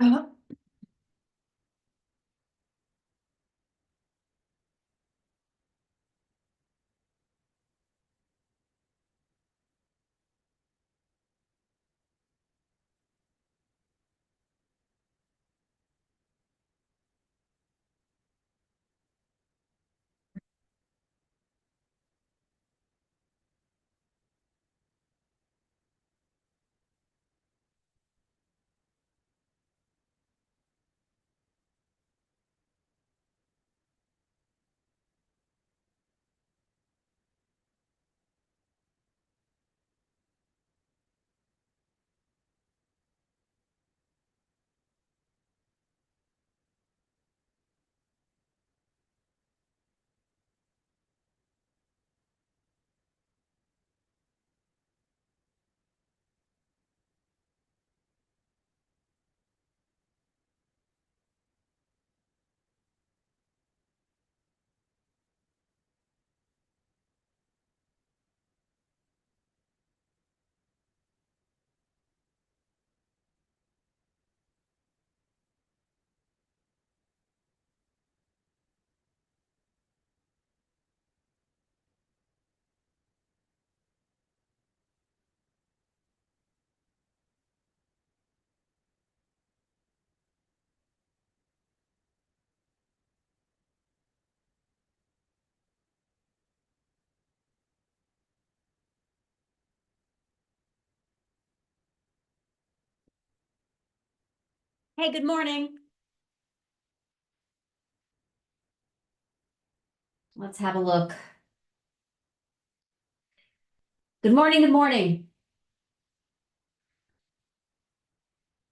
Uh-huh. Hey, good morning. Let's have a look. Good morning, good morning.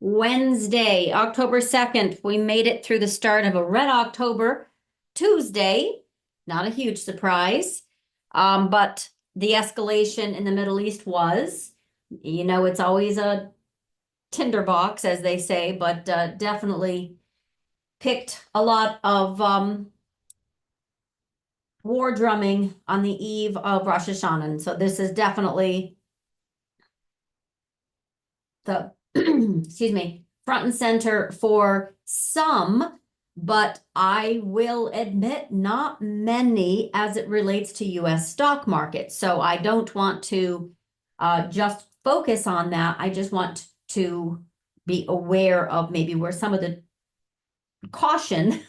Wednesday, October 2nd, we made it through the start of a red October. Tuesday, not a huge surprise, but the escalation in the Middle East was, it's always a tinderbox, as they say, but definitely picked a lot of war drumming on the eve of Rosh Hashanah. So this is definitely the excuse me, front and center for some, but I will admit not many as it relates to US stock market. So I don't want to just focus on that. I just want to be aware of maybe where some of the caution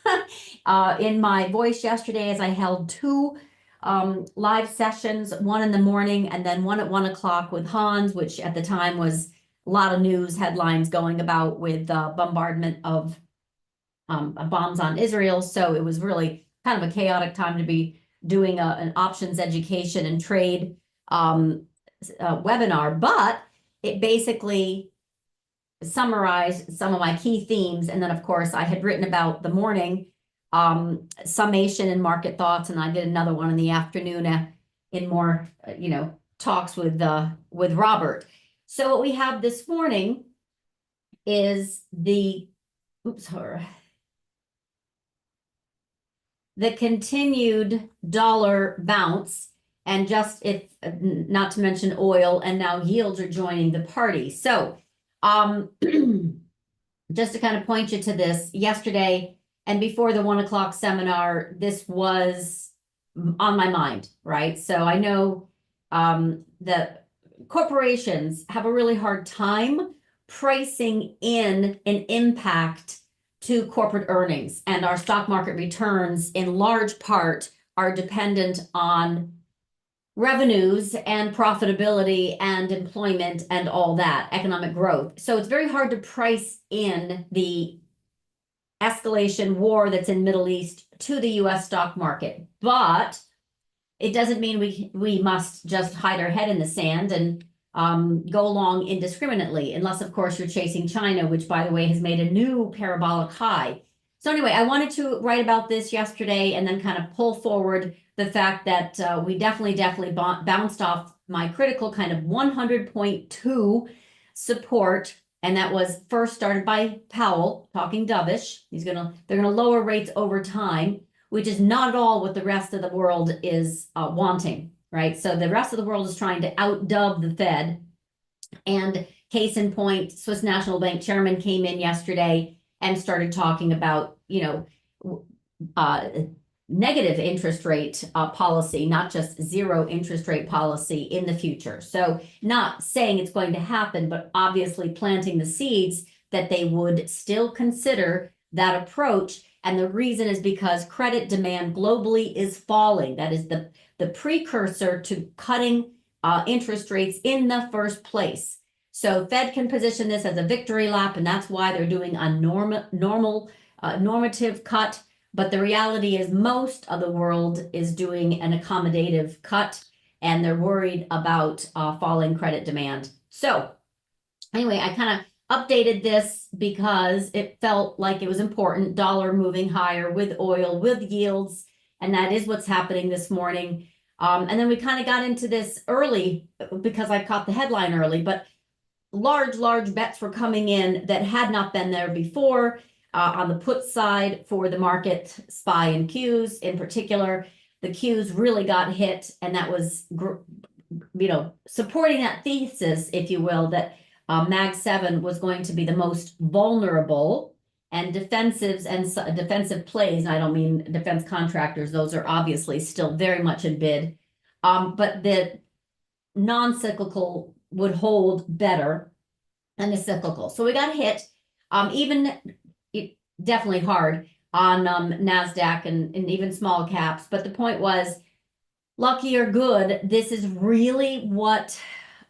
in my voice yesterday as I held two live sessions, one in the morning and then one at 1 o'clock with Hans, which at the time was a lot of news headlines going about with bombardment of bombs on Israel. So it was really kind of a chaotic time to be doing an options education and trade webinar, but it basically summarized some of my key themes. And then, of course, I had written about the morning summation and market thoughts, and I did another one in the afternoon in more, talks with Robert. So what we have this morning is the continued dollar bounce, and just if not to mention oil, and now yields are joining the party. So just to kind of point you to this, yesterday and before the 1 o'clock seminar, this was on my mind, right? So I know that corporations have a really hard time pricing in an impact to corporate earnings, and our stock market returns in large part are dependent on revenues and profitability and employment and all that economic growth. So it's very hard to price in the escalation war that's in Middle East to the US stock market. But it doesn't mean we must just hide our head in the sand and go along indiscriminately, unless, of course, you're chasing China, which, by the way, has made a new parabolic high. So anyway, I wanted to write about this yesterday and then kind of pull forward the fact that we definitely bounced off my critical kind of 100.2 support. And that was first started by Powell talking dovish. They're gonna lower rates over time, which is not at all what the rest of the world is wanting, right? So the rest of the world is trying to outdub the Fed. And Case in point, Swiss National Bank chairman came in yesterday and started talking about, negative interest rate policy, not just zero interest rate policy in the future. So not saying it's going to happen, but obviously planting the seeds that they would still consider that approach. And the reason is because credit demand globally is falling. That is the precursor to cutting interest rates in the first place. So Fed can position this as a victory lap, and that's why they're doing a normative cut. But the reality is most of the world is doing an accommodative cut, and they're worried about falling credit demand. So anyway, I kind of updated this because it felt like it was important. Dollar moving higher with oil, with yields, and that is what's happening this morning. And then we kind of got into this early because I caught the headline early, but large bets were coming in that had not been there before. On the put side for the market, SPY and Qs in particular, the Qs really got hit, and that was, supporting that thesis, if you will, that Mag 7 was going to be the most vulnerable, and defensives and defensive plays, and I don't mean defense contractors, those are obviously still very much in bid, but the non-cyclical would hold better than the cyclical. So we got hit, definitely hard on NASDAQ and even small caps. But the point was, lucky or good, this is really what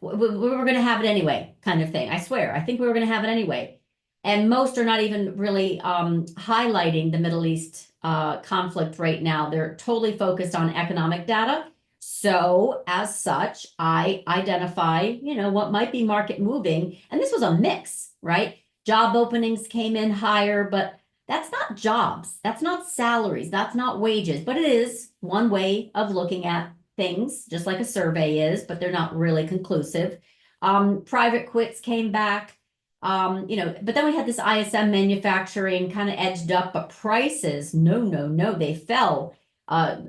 we were going to have it anyway, kind of thing. I swear, I think we were going to have it anyway. And most are not even really highlighting the Middle East conflict right now. They're totally focused on economic data. So as such, I identify, what might be market moving. And this was a mix, right? Job openings came in higher, but that's not jobs. That's not salaries. That's not wages. But it is one way of looking at things, just like a survey is, but they're not really conclusive. Private quits came back, but then we had this ISM manufacturing kind of edged up, but prices, no, they fell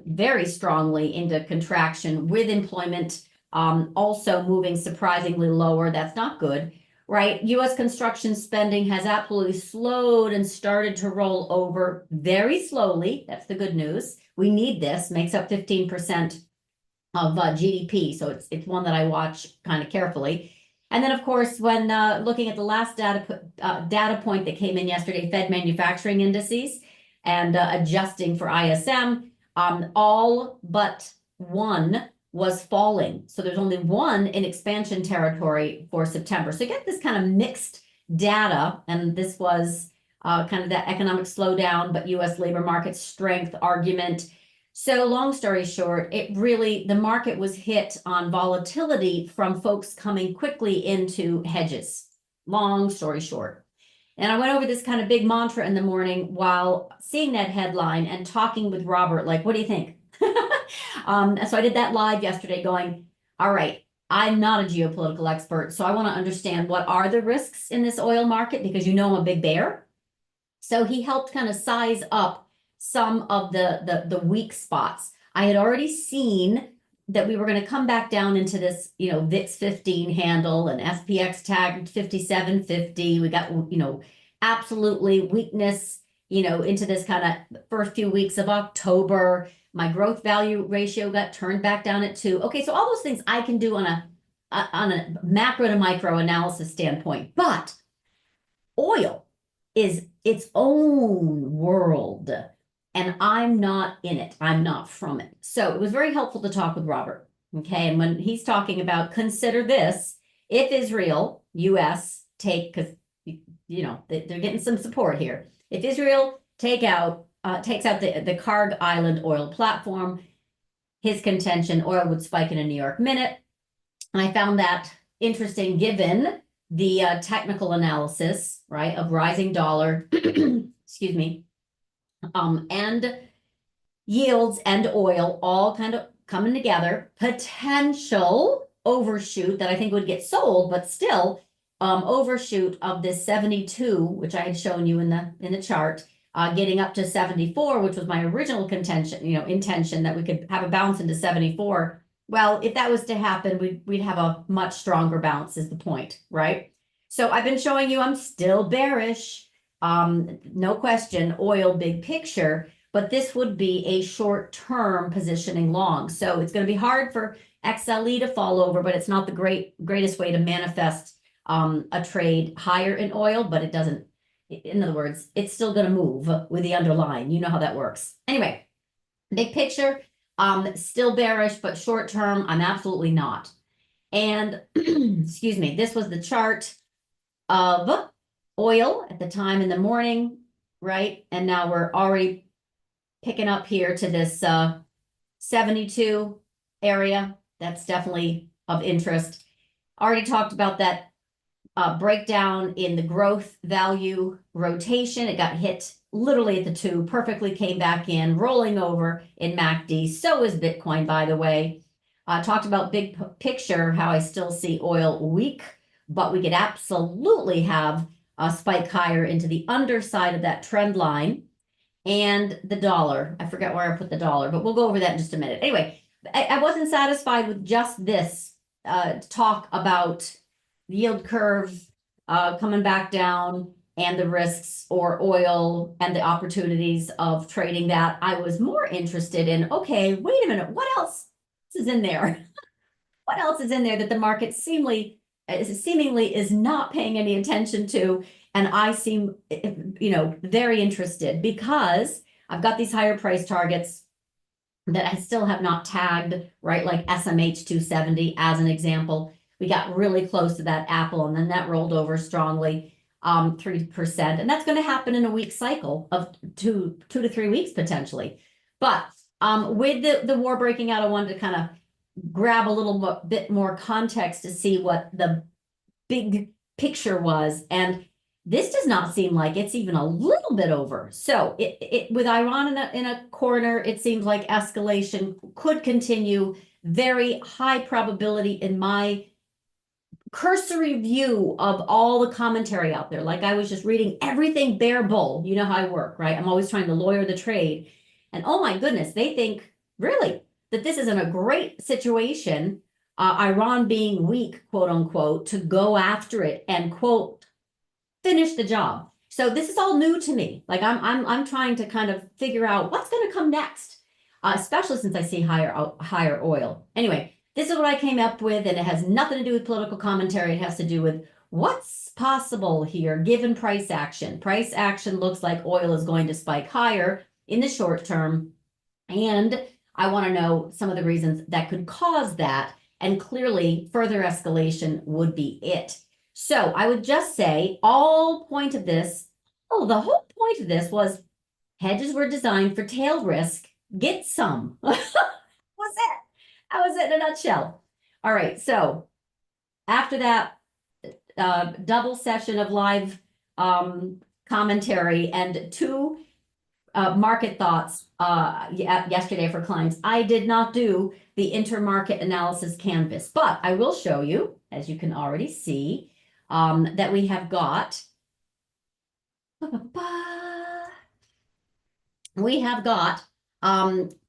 very strongly into contraction with employment also moving surprisingly lower. That's not good. Right, U.S. construction spending has absolutely slowed and started to roll over very slowly. That's the good news. We need this. Makes up 15% of GDP, so it's one that I watch kind of carefully. And then, of course, when looking at the last data point that came in yesterday, Fed manufacturing indices, and adjusting for ISM, all but one was falling. So there's only one in expansion territory for September. So you get this kind of mixed data, and this was kind of that economic slowdown, but U.S. labor market strength argument. So long story short, the market was hit on volatility from folks coming quickly into hedges. Long story short. And I went over this kind of big mantra in the morning while seeing that headline and talking with Robert, like, what do you think? So I did that live yesterday going, all right, I'm not a geopolitical expert, so I want to understand what are the risks in this oil market because I'm a big bear. So he helped kind of size up some of the weak spots. I had already seen that we were going to come back down into this, VIX 15 handle and SPX tagged 5750. We got, absolutely weakness, into this kind of first few weeks of October. My growth value ratio got turned back down at 2. Okay, so all those things I can do on a macro to micro analysis standpoint, but oil is its own world, and I'm not in it. I'm not from it. So it was very helpful to talk with Robert. Okay, and when he's talking about consider this, if Israel, U.S. because they're getting some support here. If Israel takes out the Karg Island oil platform, his contention, oil would spike in a New York minute. And I found that interesting given the technical analysis, right, of rising dollar, excuse me, and yields and oil all kind of coming together. Potential overshoot that I think would get sold, but still overshoot of this 72, which I had shown you in the chart, getting up to 74, which was my original contention, intention that we could have a bounce into 74. Well, if that was to happen, we'd have a much stronger bounce is the point, right? So I've been showing you I'm still bearish. No question, oil big picture, but this would be a short-term positioning long. So it's going to be hard for XLE to fall over, but it's not the greatest way to manifest a trade higher in oil, but it doesn't, in other words, it's still going to move with the underlying. You know how that works. Anyway, big picture, still bearish, but short term, I'm absolutely not. And excuse me, this was the chart of oil at the time in the morning, right? And now we're already picking up here to this 72 area. That's definitely of interest. Already talked about that breakdown in the growth value rotation. It got hit literally at the 2, perfectly came back in, rolling over in MACD. So is Bitcoin, by the way. Talked about big picture, how I still see oil weak, but we could absolutely have a spike higher into the underside of that trend line. And the dollar, I forget where I put the dollar, but we'll go over that in just a minute. Anyway, I wasn't satisfied with just this talk about the yield curve coming back down and the risks or oil and the opportunities of trading that. I was more interested in, okay, wait a minute, what else is in there? What else is in there that the market seemingly is not paying any attention to? And I seem, very interested because I've got these higher price targets that I still have not tagged, right? Like SMH 270 as an example. We got really close to that Apple and then that rolled over strongly, 3%. And that's going to happen in a week cycle of two to 3 weeks potentially. But with the war breaking out, I wanted to kind of grab a little bit more context to see what the big picture was. And this does not seem like it's even a little bit over. So with Iran in a corner, it seems like escalation could continue. Very high probability in my cursory view of all the commentary out there. Like I was just reading everything bear bull. You know how I work, right? I'm always trying to lawyer the trade. And oh my goodness, they think really that this isn't a great situation, Iran being weak, quote unquote, to go after it and quote, finish the job. So this is all new to me. Like I'm trying to kind of figure out what's going to come next, especially since I see higher oil. Anyway, this is what I came up with, and it has nothing to do with political commentary. It has to do with what's possible here given price action. Price action looks like oil is going to spike higher in the short term, and I want to know some of the reasons that could cause that, and clearly further escalation would be it. So I would just say the whole point of this was hedges were designed for tail risk. Get some. What's that? That was it in a nutshell. All right, so after that double session of live commentary and 2 market thoughts yesterday for clients, I did not do the intermarket analysis canvas, but I will show you, as you can already see, that we have got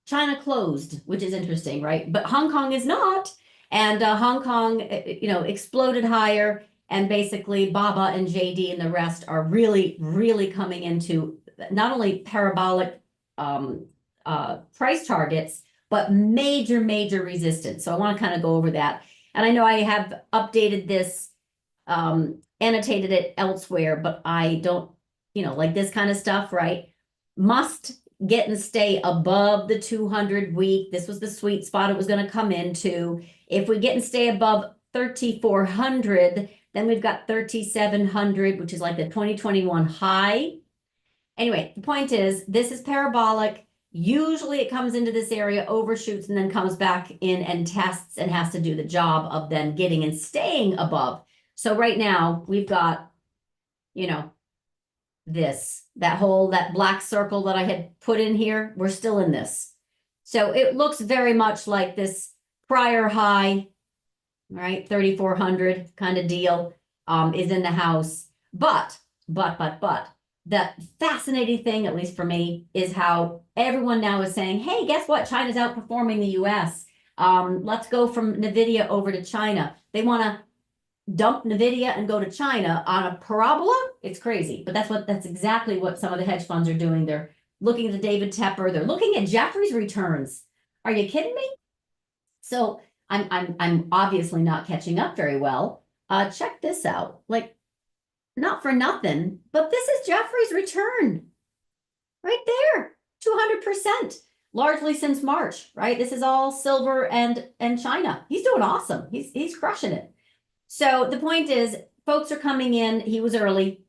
China closed, which is interesting, right? But Hong Kong is not. And Hong Kong, exploded higher. And basically Baba and JD and the rest are really, really coming into not only parabolic price targets, but major, major resistance. So I want to kind of go over that. And I know I have updated this, annotated it elsewhere, but I don't, like this kind of stuff, right? Must get and stay above the 200 week. This was the sweet spot it was going to come into. If we get and stay above 3,400, then we've got 3,700, which is like the 2021 high. Anyway, the point is, this is parabolic. Usually it comes into this area, overshoots, and then comes back in and tests and has to do the job of then getting and staying above. So right now we've got, that black circle that I had put in here, we're still in this. So it looks very much like this prior high, right? 3,400 kind of deal is in the house. But the fascinating thing, at least for me, is how everyone now is saying, hey, guess what? China's outperforming the US. Let's go from NVIDIA over to China. They want to dump Nvidia and go to China on a parabola, it's crazy. But that's exactly what some of the hedge funds are doing. They're looking at the David Tepper, they're looking at Jeffrey's returns. Are you kidding me? So I'm obviously not catching up very well. Check this out. Like, not for nothing, but this is Jeffrey's return right there, 200%, largely since March, right? This is all silver and China. He's doing awesome. He's crushing it. So the point is, folks are coming in. He was early.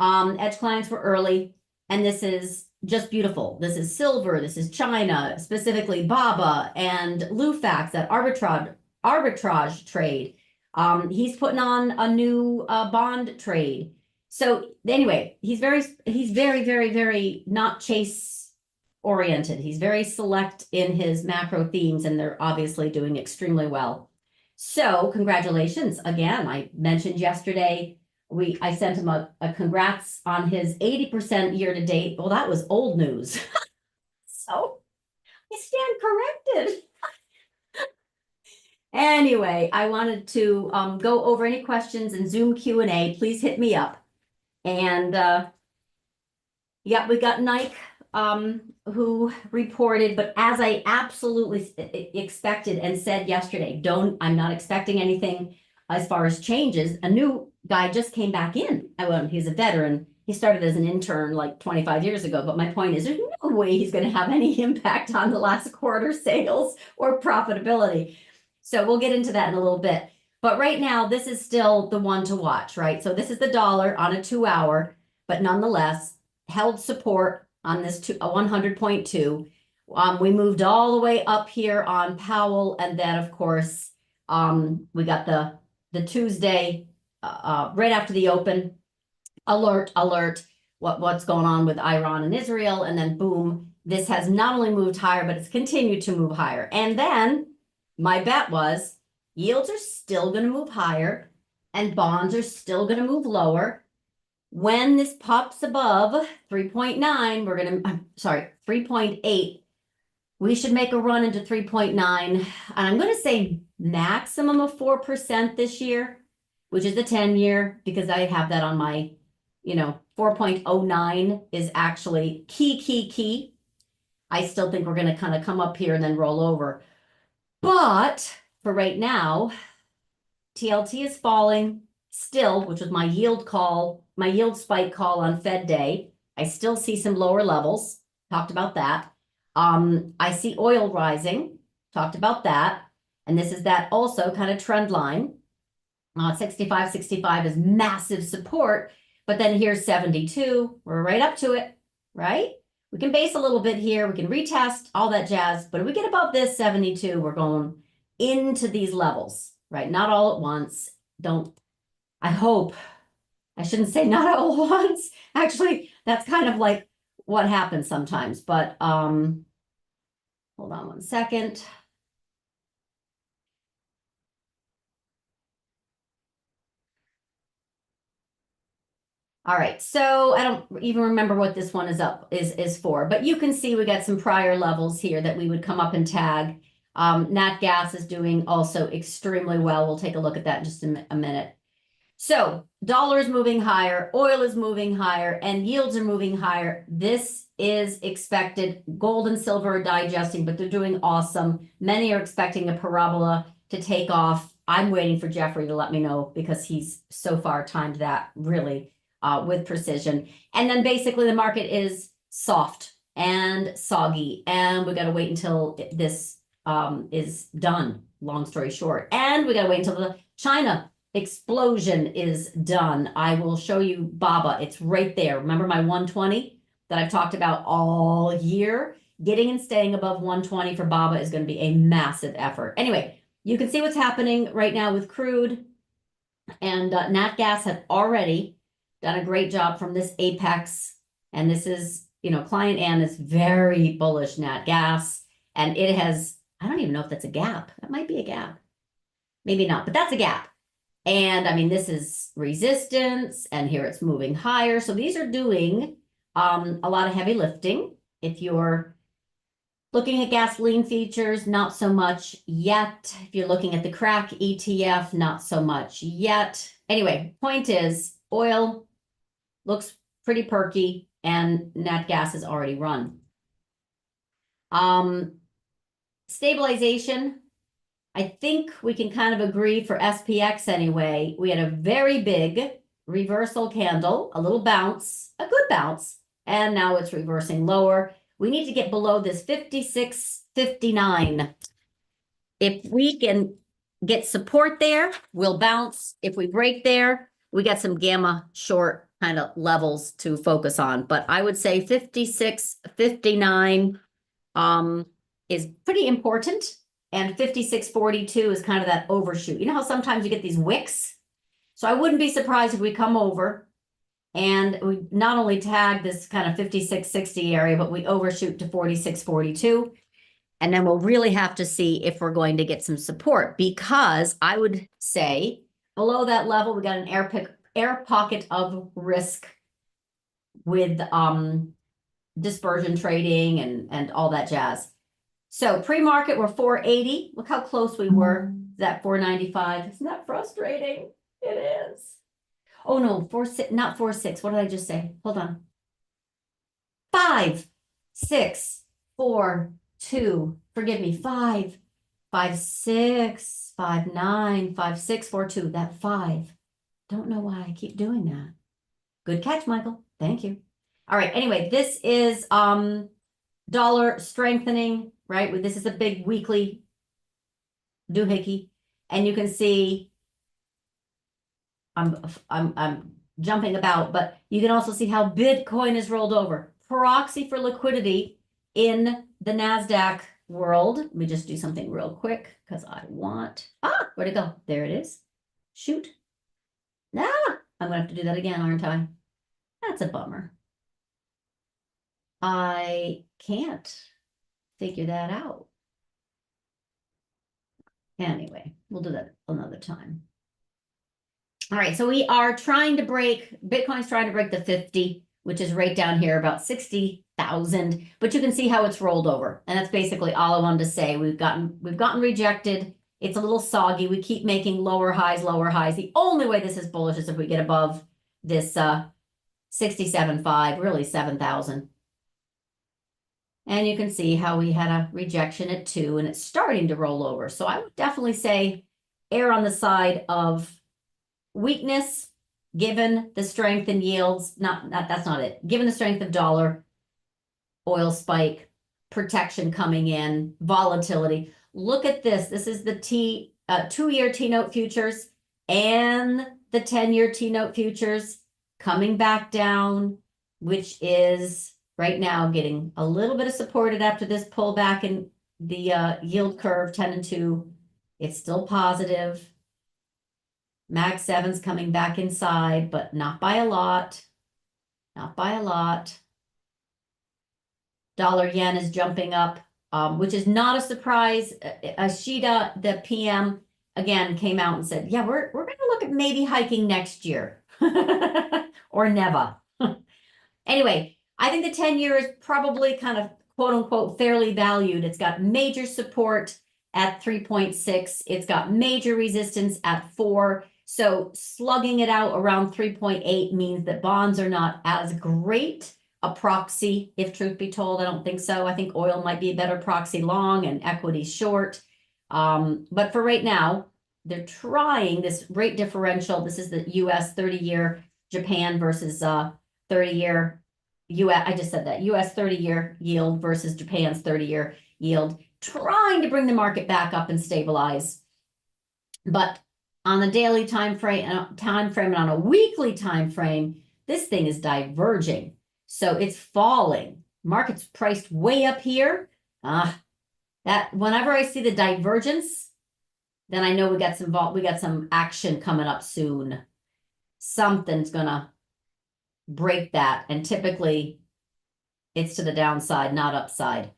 Edge clients were early, and this is just beautiful. This is silver. This is China, specifically BABA and Lufax, that arbitrage trade. He's putting on a new bond trade. So anyway, he's very, very not chase oriented. He's very select in his macro themes, and they're obviously doing extremely well. So congratulations again. I mentioned yesterday, I sent him a congrats on his 80% year to date. Well, that was old news. So I stand corrected. Anyway, I wanted to go over any questions in Zoom Q&A. Please hit me up. And yeah, we got Nike who reported, but as I absolutely expected and said yesterday, I'm not expecting anything as far as changes. A new guy just came back in. He's a veteran. He started as an intern like 25 years ago. But my point is, there's no way he's going to have any impact on the last quarter sales or profitability. So we'll get into that in a little bit. But right now, this is still the one to watch, right? So this is the dollar on a 2-hour, but nonetheless held support on this 100.2. We moved all the way up here on Powell, and then of course we got the Tuesday right after the open. Alert! What's going on with Iran and Israel? And then boom, this has not only moved higher, but it's continued to move higher. And then my bet was yields are still going to move higher, and bonds are still going to move lower. When this pops above 3.9, we're going to, 3.8, we should make a run into 3.9. And I'm going to say maximum of 4% this year, which is the 10-year, because I have that on my, 4.09 is actually key. I still think we're going to kind of come up here and then roll over. But for right now, TLT is falling still, which was my yield spike call on Fed Day. I still see some lower levels. Talked about that. I see oil rising. Talked about that. And this is that also kind of trend line. 65 is massive support. But then here's 72. We're right up to it, right? We can base a little bit here. We can retest, all that jazz. But if we get above this 72, we're going into these levels, right? Not all at once. I hope. I shouldn't say not all at once. Actually, that's kind of like what happens sometimes. But hold on one second. All right, so I don't even remember what this one is for, but you can see we got some prior levels here that we would come up and tag. Nat gas is doing also extremely well. We'll take a look at that in just a minute. So dollar is moving higher, oil is moving higher, and yields are moving higher. This is expected. Gold and silver are digesting, but they're doing awesome. Many are expecting a parabola to take off. I'm waiting for Jeffrey to let me know because he's so far timed that really with precision. And then basically the market is soft and soggy, and we got to wait until this is done, long story short. And we got to wait until the China explosion is done. I will show you BABA. It's right there. Remember my 120 that I've talked about all year? Getting and staying above 120 for BABA is going to be a massive effort. Anyway, you can see what's happening right now with crude, and nat gas have already done a great job from this apex. And this is, client Ann is very bullish nat gas, and it has, I don't even know if that's a gap. That might be a gap. Maybe not, but that's a gap. And I mean, this is resistance, and here it's moving higher. So these are doing a lot of heavy lifting. If you're Looking at gasoline futures, not so much yet. If you're looking at the crack ETF, not so much yet. Anyway, point is, oil looks pretty perky and nat gas is already run. Stabilization, I think we can kind of agree for SPX anyway. We had a very big reversal candle, a little bounce, a good bounce, and now it's reversing lower. We need to get below this 56.59. If we can get support there, we'll bounce. If we break there, we got some gamma short kind of levels to focus on. But I would say 56.59 is pretty important. And 56.42 is kind of that overshoot. You know how sometimes you get these wicks? So I wouldn't be surprised if we come over and we not only tag this kind of 56.60 area, but we overshoot to 46.42. And then we'll really have to see if we're going to get some support, because I would say below that level, we got an air pocket of risk with dispersion trading and all that jazz. So pre-market, we're 480. Look how close we were to that 495. Isn't that frustrating? It is. Oh no, 4.6, not 4.6. What did I just say? Hold on. 5, 6, 4, 2. Forgive me. 5, 5, 6, 5, 9, 5, 6, 4, 2. That 5. Don't know why I keep doing that. Good catch, Michael. Thank you. All right. Anyway, this is dollar strengthening, right? This is a big weekly doohickey, and you can see I'm jumping about, but you can also see how Bitcoin is rolled over. Proxy for liquidity in the NASDAQ world. Let me just do something real quick because I want, where'd it go? There it is. Shoot. I'm gonna have to do that again, aren't I? That's a bummer. I can't figure that out. Anyway, we'll do that another time. All right, so we are trying to break, Bitcoin's trying to break the 50, which is right down here, about 60,000, but you can see how it's rolled over. And that's basically all I wanted to say. We've gotten rejected. It's a little soggy. We keep making lower highs, lower highs. The only way this is bullish is if we get above this 67.5, really 7,000. And you can see how we had a rejection at 2 and it's starting to roll over. So I would definitely say err on the side of weakness, given the strength in yields. That's not it. Given the strength of dollar, oil spike, protection coming in, volatility. Look at this. This is the 2-year T-note futures and the 10-year T-note futures coming back down, which is right now getting a little bit of supported after this pullback in the yield curve, 10 and 2. It's still positive. Mag 7's coming back inside, but not by a lot. Not by a lot. Dollar yen is jumping up, which is not a surprise. Ashida, the PM, again came out and said, yeah, we're going to look at maybe hiking next year or never. Anyway, I think the 10-year is probably kind of quote unquote fairly valued. It's got major support at 3.6. It's got major resistance at 4. So slugging it out around 3.8 means that bonds are not as great a proxy, if truth be told. I don't think so. I think oil might be a better proxy long and equity short. But for right now, they're trying this rate differential. This is the US 30-year Japan versus 30-year US. I just said that US 30-year yield versus Japan's 30-year yield, trying to bring the market back up and stabilize. But on the daily time frame and on a weekly time frame, this thing is diverging. So it's falling. Market's priced way up here. That whenever I see the divergence, then I know we got some action coming up soon. Something's gonna break that, and typically it's to the downside, not upside.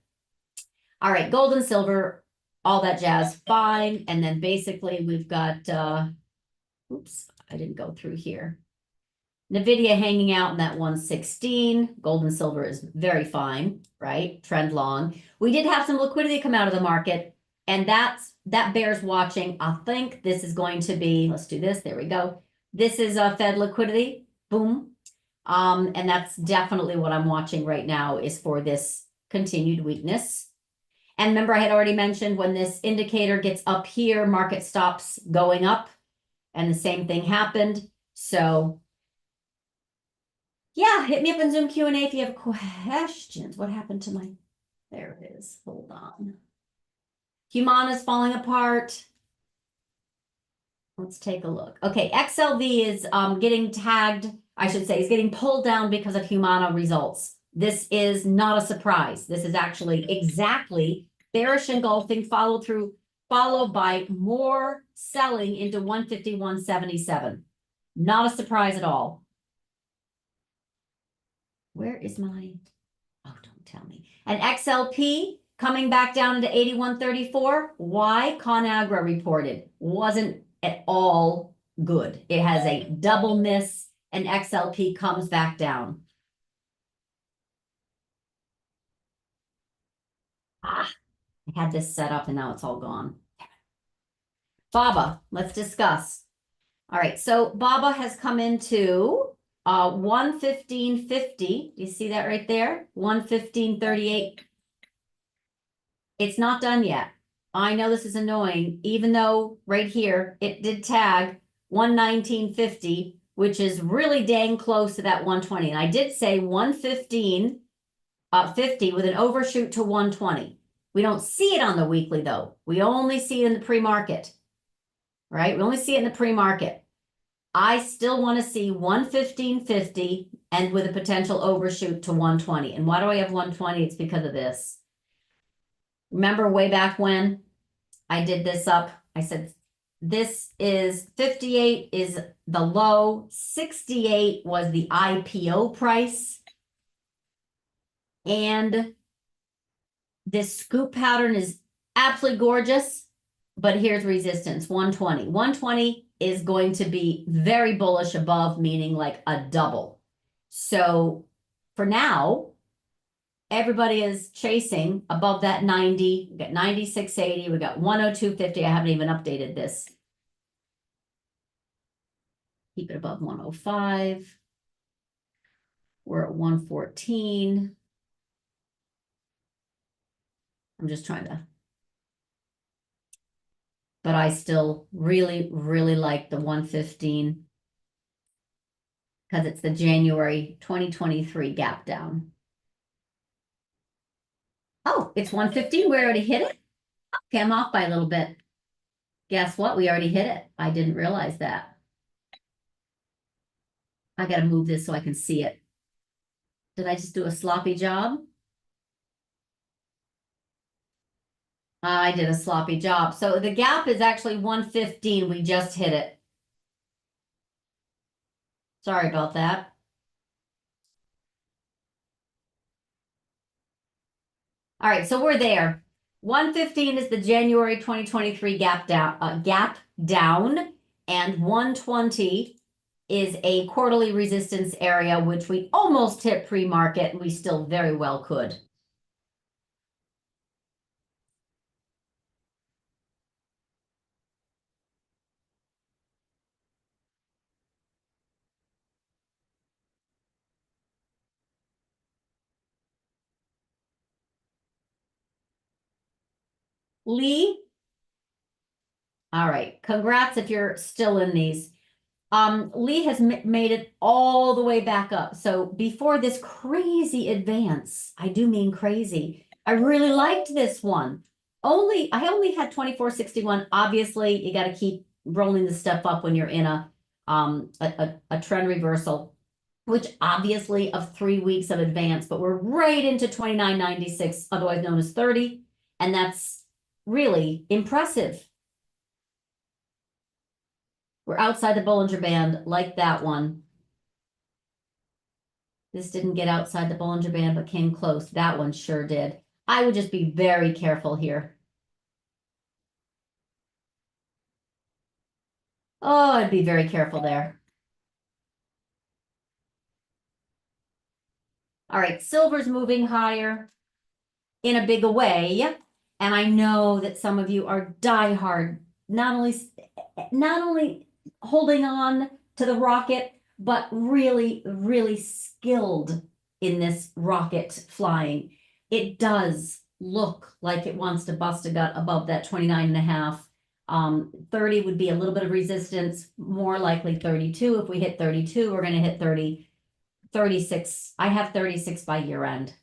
All right, gold and silver, all that jazz, fine. And then basically we've got, oops, I didn't go through here. NVIDIA hanging out in that 116. Gold and silver is very fine, right? Trend long. We did have some liquidity come out of the market, and that bears watching. I think this is going to be, let's do this. There we go. This is a Fed liquidity. Boom. And that's definitely what I'm watching right now is for this continued weakness. And remember, I had already mentioned when this indicator gets up here, market stops going up, and the same thing happened. So yeah, hit me up in Zoom Q&A if you have questions. What happened to my, there it is. Hold on. Humana's falling apart. Let's take a look. Okay, XLV is getting tagged, I should say, is getting pulled down because of Humana results. This is not a surprise. This is actually exactly bearish engulfing followed by more selling into 151.77. Not a surprise at all. Where is my, oh, don't tell me. And XLP coming back down into 81.34. Why? ConAgra reported. Wasn't at all good. It has a double miss and XLP comes back down. I had this set up and now it's all gone. BABA, let's discuss. All right, so BABA has come into 115.50. You see that right there? 115.38. It's not done yet. I know this is annoying, even though right here it did tag 119.50, which is really dang close to that 120. And I did say 115.50 with an overshoot to 120. We don't see it on the weekly though. We only see it in the pre-market, right? We only see it in the pre-market. I still want to see 115.50 and with a potential overshoot to 120. And why do I have 120? It's because of this. Remember way back when I did this up, I said, this is 58 is the low, 68 was the IPO price. And this scoop pattern is absolutely gorgeous, but here's resistance, 120. 120 is going to be very bullish above, meaning like a double. So for now, everybody is chasing above that 90. We got 96.80. We got 102.50. I haven't even updated this. Keep it above 105. We're at 114. I'm just trying to. But I still really, really like the 115 because it's the January 2023 gap down. Oh, it's 115. We already hit it. Okay, I'm off by a little bit. Guess what? We already hit it. I didn't realize that. I got to move this so I can see it. Did I just do a sloppy job? I did a sloppy job. So the gap is actually 115. We just hit it. Sorry about that. All right, so we're there. 115 is the January 2023 gap down, and 120 is a quarterly resistance area, which we almost hit pre-market, and we still very well could. Lee, all right, congrats if you're still in these. Lee has made it all the way back up. So before this crazy advance, I do mean crazy, I really liked this one. I only had 24.61. Obviously, you got to keep rolling the stuff up when you're in a trend reversal, which obviously of 3 weeks of advance, but we're right into 29.96, otherwise known as 30. And that's really impressive. We're outside the Bollinger Band, like that one. This didn't get outside the Bollinger Band, but came close. That one sure did. I would just be very careful here. Oh, I'd be very careful there. All right, silver's moving higher in a big way. And I know that some of you are diehard, not only holding on to the rocket, but really, really skilled in this rocket flying. It does look like it wants to bust a gut above that 29.5. 30 would be a little bit of resistance, more likely 32. If we hit 32, we're going to hit 30, 36. I have 36 by year end.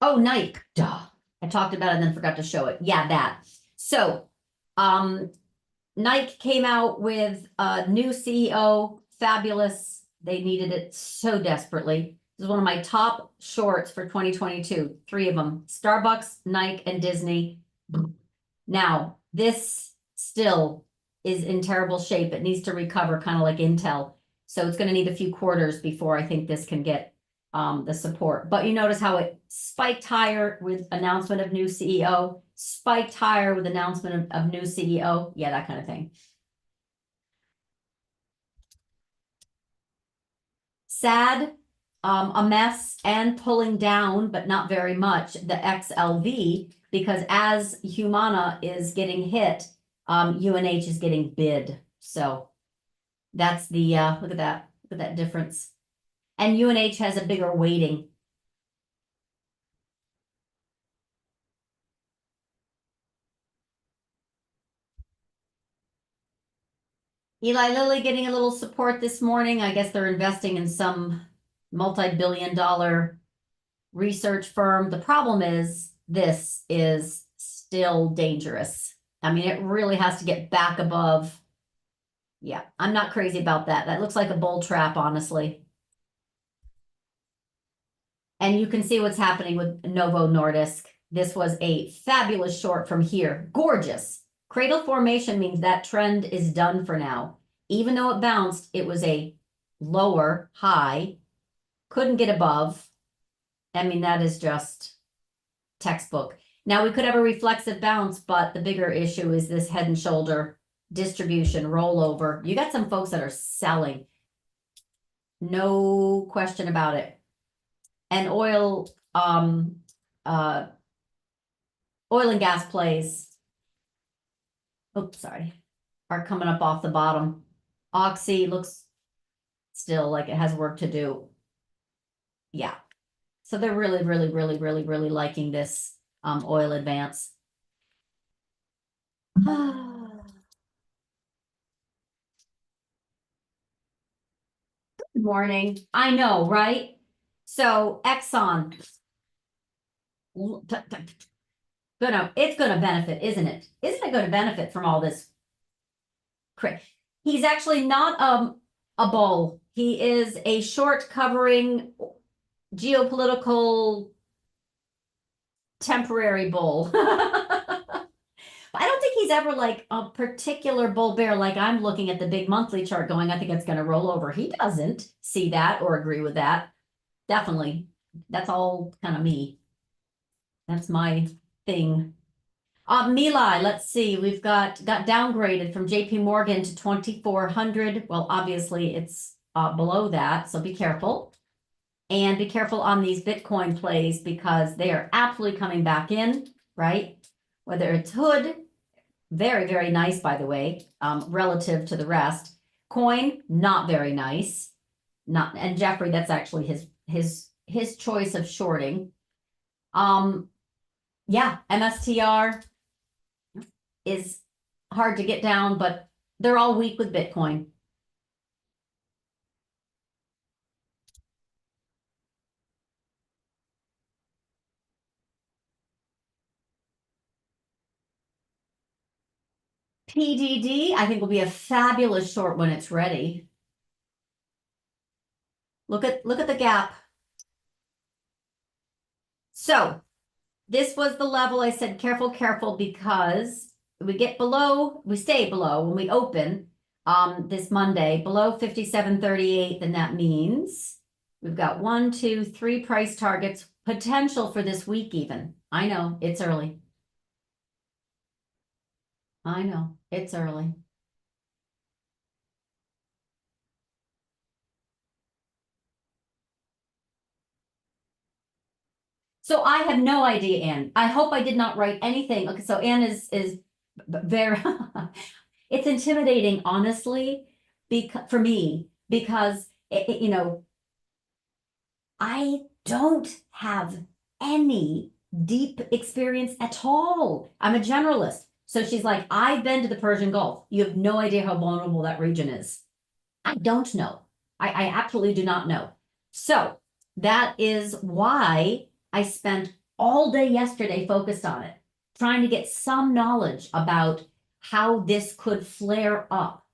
Oh, Nike, duh. I talked about it and then forgot to show it. Yeah, that. So, Nike came out with a new CEO, fabulous. They needed it so desperately. This is one of my top shorts for 2022. 3 of them: Starbucks, Nike, and Disney. Now, this still is in terrible shape. It needs to recover, kind of like Intel. So it's going to need a few quarters before I think this can get the support. But you notice how it spiked higher with announcement of new CEO, spiked higher with announcement of new CEO. Yeah, that kind of thing. Sad, a mess, and pulling down, but not very much, the XLV, because as Humana is getting hit, UNH is getting bid. So that's the, look at that difference. And UNH has a bigger weighting. Eli Lilly getting a little support this morning. I guess they're investing in some multi-billion-dollar research firm. The problem is this is still dangerous. I mean, it really has to get back above. Yeah, I'm not crazy about that. That looks like a bull trap, honestly. And you can see what's happening with Novo Nordisk. This was a fabulous short from here. Gorgeous. Cradle formation means that trend is done for now. Even though it bounced, it was a lower high. Couldn't get above. I mean, that is just textbook. Now we could have a reflexive bounce, but the bigger issue is this head and shoulder distribution rollover. You got some folks that are selling. No question about it. And oil and gas plays, oops, sorry, are coming up off the bottom. Oxy looks still like it has work to do. Yeah. So they're really, really, really, really, really liking this oil advance. Good morning. I know, right? So Exxon, it's gonna benefit, isn't it? Isn't it gonna benefit from all this? He's actually not a bull. He is a short covering geopolitical temporary bull. I don't think he's ever like a particular bull bear. Like I'm looking at the big monthly chart going, I think it's going to roll over. He doesn't see that or agree with that. Definitely. That's all kind of me. That's my thing. Mili, let's see. We've got downgraded from JP Morgan to 2,400. Well, obviously it's below that, so be careful. And be careful on these Bitcoin plays because they are absolutely coming back in, right? Whether it's Hood, very, very nice, by the way, relative to the rest. Coin, not very nice. And Jeffrey, that's actually his choice of shorting. Yeah, MSTR is hard to get down, but they're all weak with Bitcoin. PDD, I think will be a fabulous short when it's ready. Look at the gap. So this was the level I said, careful, careful, because we get below, we stay below when we open this Monday, below 57.38, then that means We've got 1, 2, 3 price targets, potential for this week even. I know, it's early. I know, it's early. So I have no idea, Anne. I hope I did not write anything. Okay, so Anne is very, it's intimidating, honestly, because for me, because you know, I don't have any deep experience at all. I'm a generalist. So she's like, I've been to the Persian Gulf. You have no idea how vulnerable that region is. I don't know. I absolutely do not know. So that is why I spent all day yesterday focused on it, trying to get some knowledge about how this could flare up.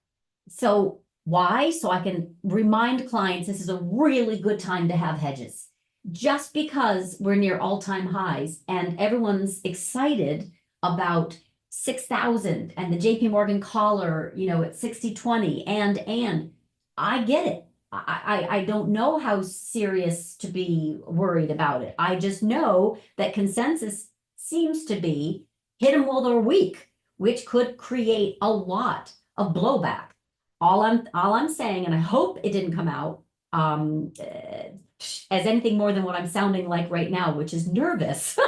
So why? So I can remind clients this is a really good time to have hedges. Just because we're near all-time highs and everyone's excited about 6,000 and the JP Morgan collar, at 60.20 and I get it. I don't know how serious to be worried about it. I just know that consensus seems to be hit them while they're weak, which could create a lot of blowback. All I'm saying, and I hope it didn't come out as anything more than what I'm sounding like right now, which is nervous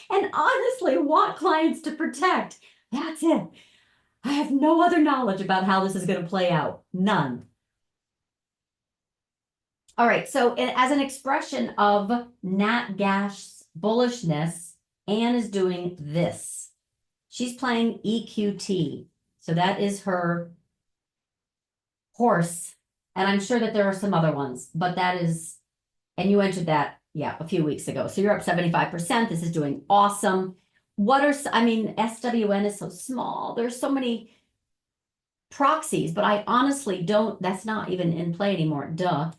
and honestly want clients to protect. That's it. I have no other knowledge about how this is going to play out. None. All right. So as an expression of Nat Gash's bullishness, Anne is doing this. She's playing EQT. So that is her horse. And I'm sure that there are some other ones, but that is, and you entered that, yeah, a few weeks ago. So you're up 75%. This is doing awesome. SWN is so small. There's so many proxies, but I honestly don't, that's not even in play anymore. Duh.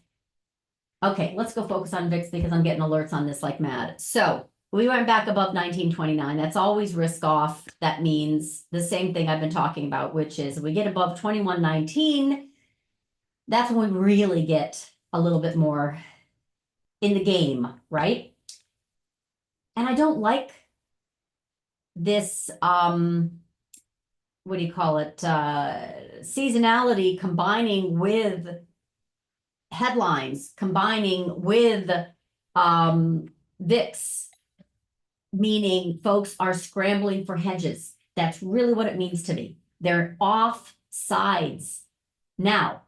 Okay, let's go focus on VIX because I'm getting alerts on this like mad. So we went back above 1929. That's always risk off. That means the same thing I've been talking about, which is we get above 21.19. That's when we really get a little bit more in the game, right? And I don't like this, what do you call it? Seasonality combining with headlines, combining with VIX, meaning folks are scrambling for hedges. That's really what it means to me. They're off sides. Now,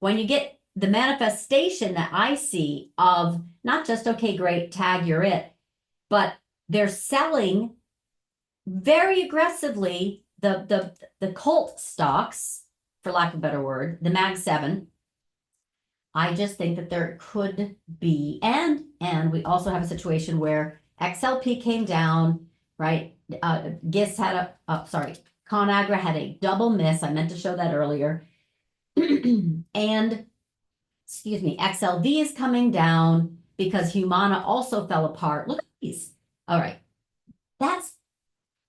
when you get the manifestation that I see of not just, okay, great, tag, you're it, but they're selling very aggressively the cult stocks, for lack of a better word, the Mag 7. I just think that there could be, and we also have a situation where XLP came down, right? GIS had ConAgra had a double miss. I meant to show that earlier. And excuse me, XLV is coming down because Humana also fell apart. Look at these. All right. That's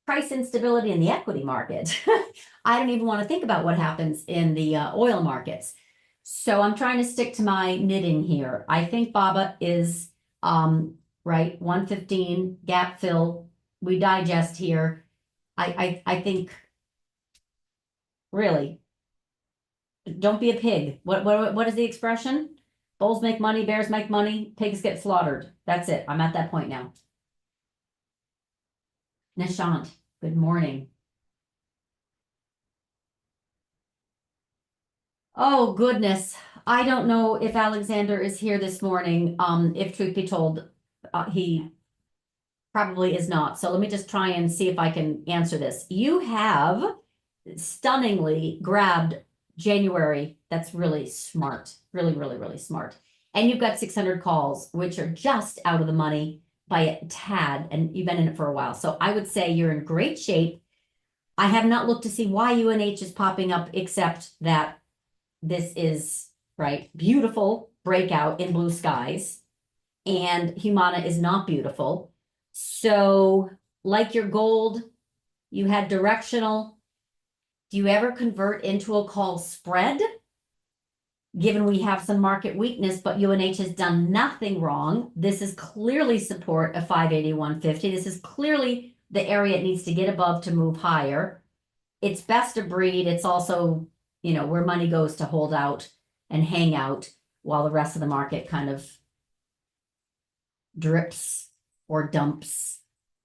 price instability in the equity market. I don't even want to think about what happens in the oil markets. So I'm trying to stick to my knitting here. I think BABA is right, 115 gap fill. We digest here. I think really, don't be a pig. What is the expression? Bulls make money, bears make money, pigs get slaughtered. That's it. I'm at that point now. Nishant, good morning. Oh, goodness. I don't know if Alexander is here this morning. If truth be told, he probably is not. So let me just try and see if I can answer this. You have stunningly grabbed January. That's really smart. Really, really, really smart. And you've got 600 calls, which are just out of the money by a tad, and you've been in it for a while. So I would say you're in great shape. I have not looked to see why UNH is popping up, except that this is, right, beautiful breakout in blue skies, and Humana is not beautiful. So like your gold, you had directional. Do you ever convert into a call spread? given we have some market weakness, but UNH has done nothing wrong. This is clearly support of 581.50. This is clearly the area it needs to get above to move higher. It's best of breed. It's also, you know, where money goes to hold out and hang out while the rest of the market kind of drips or dumps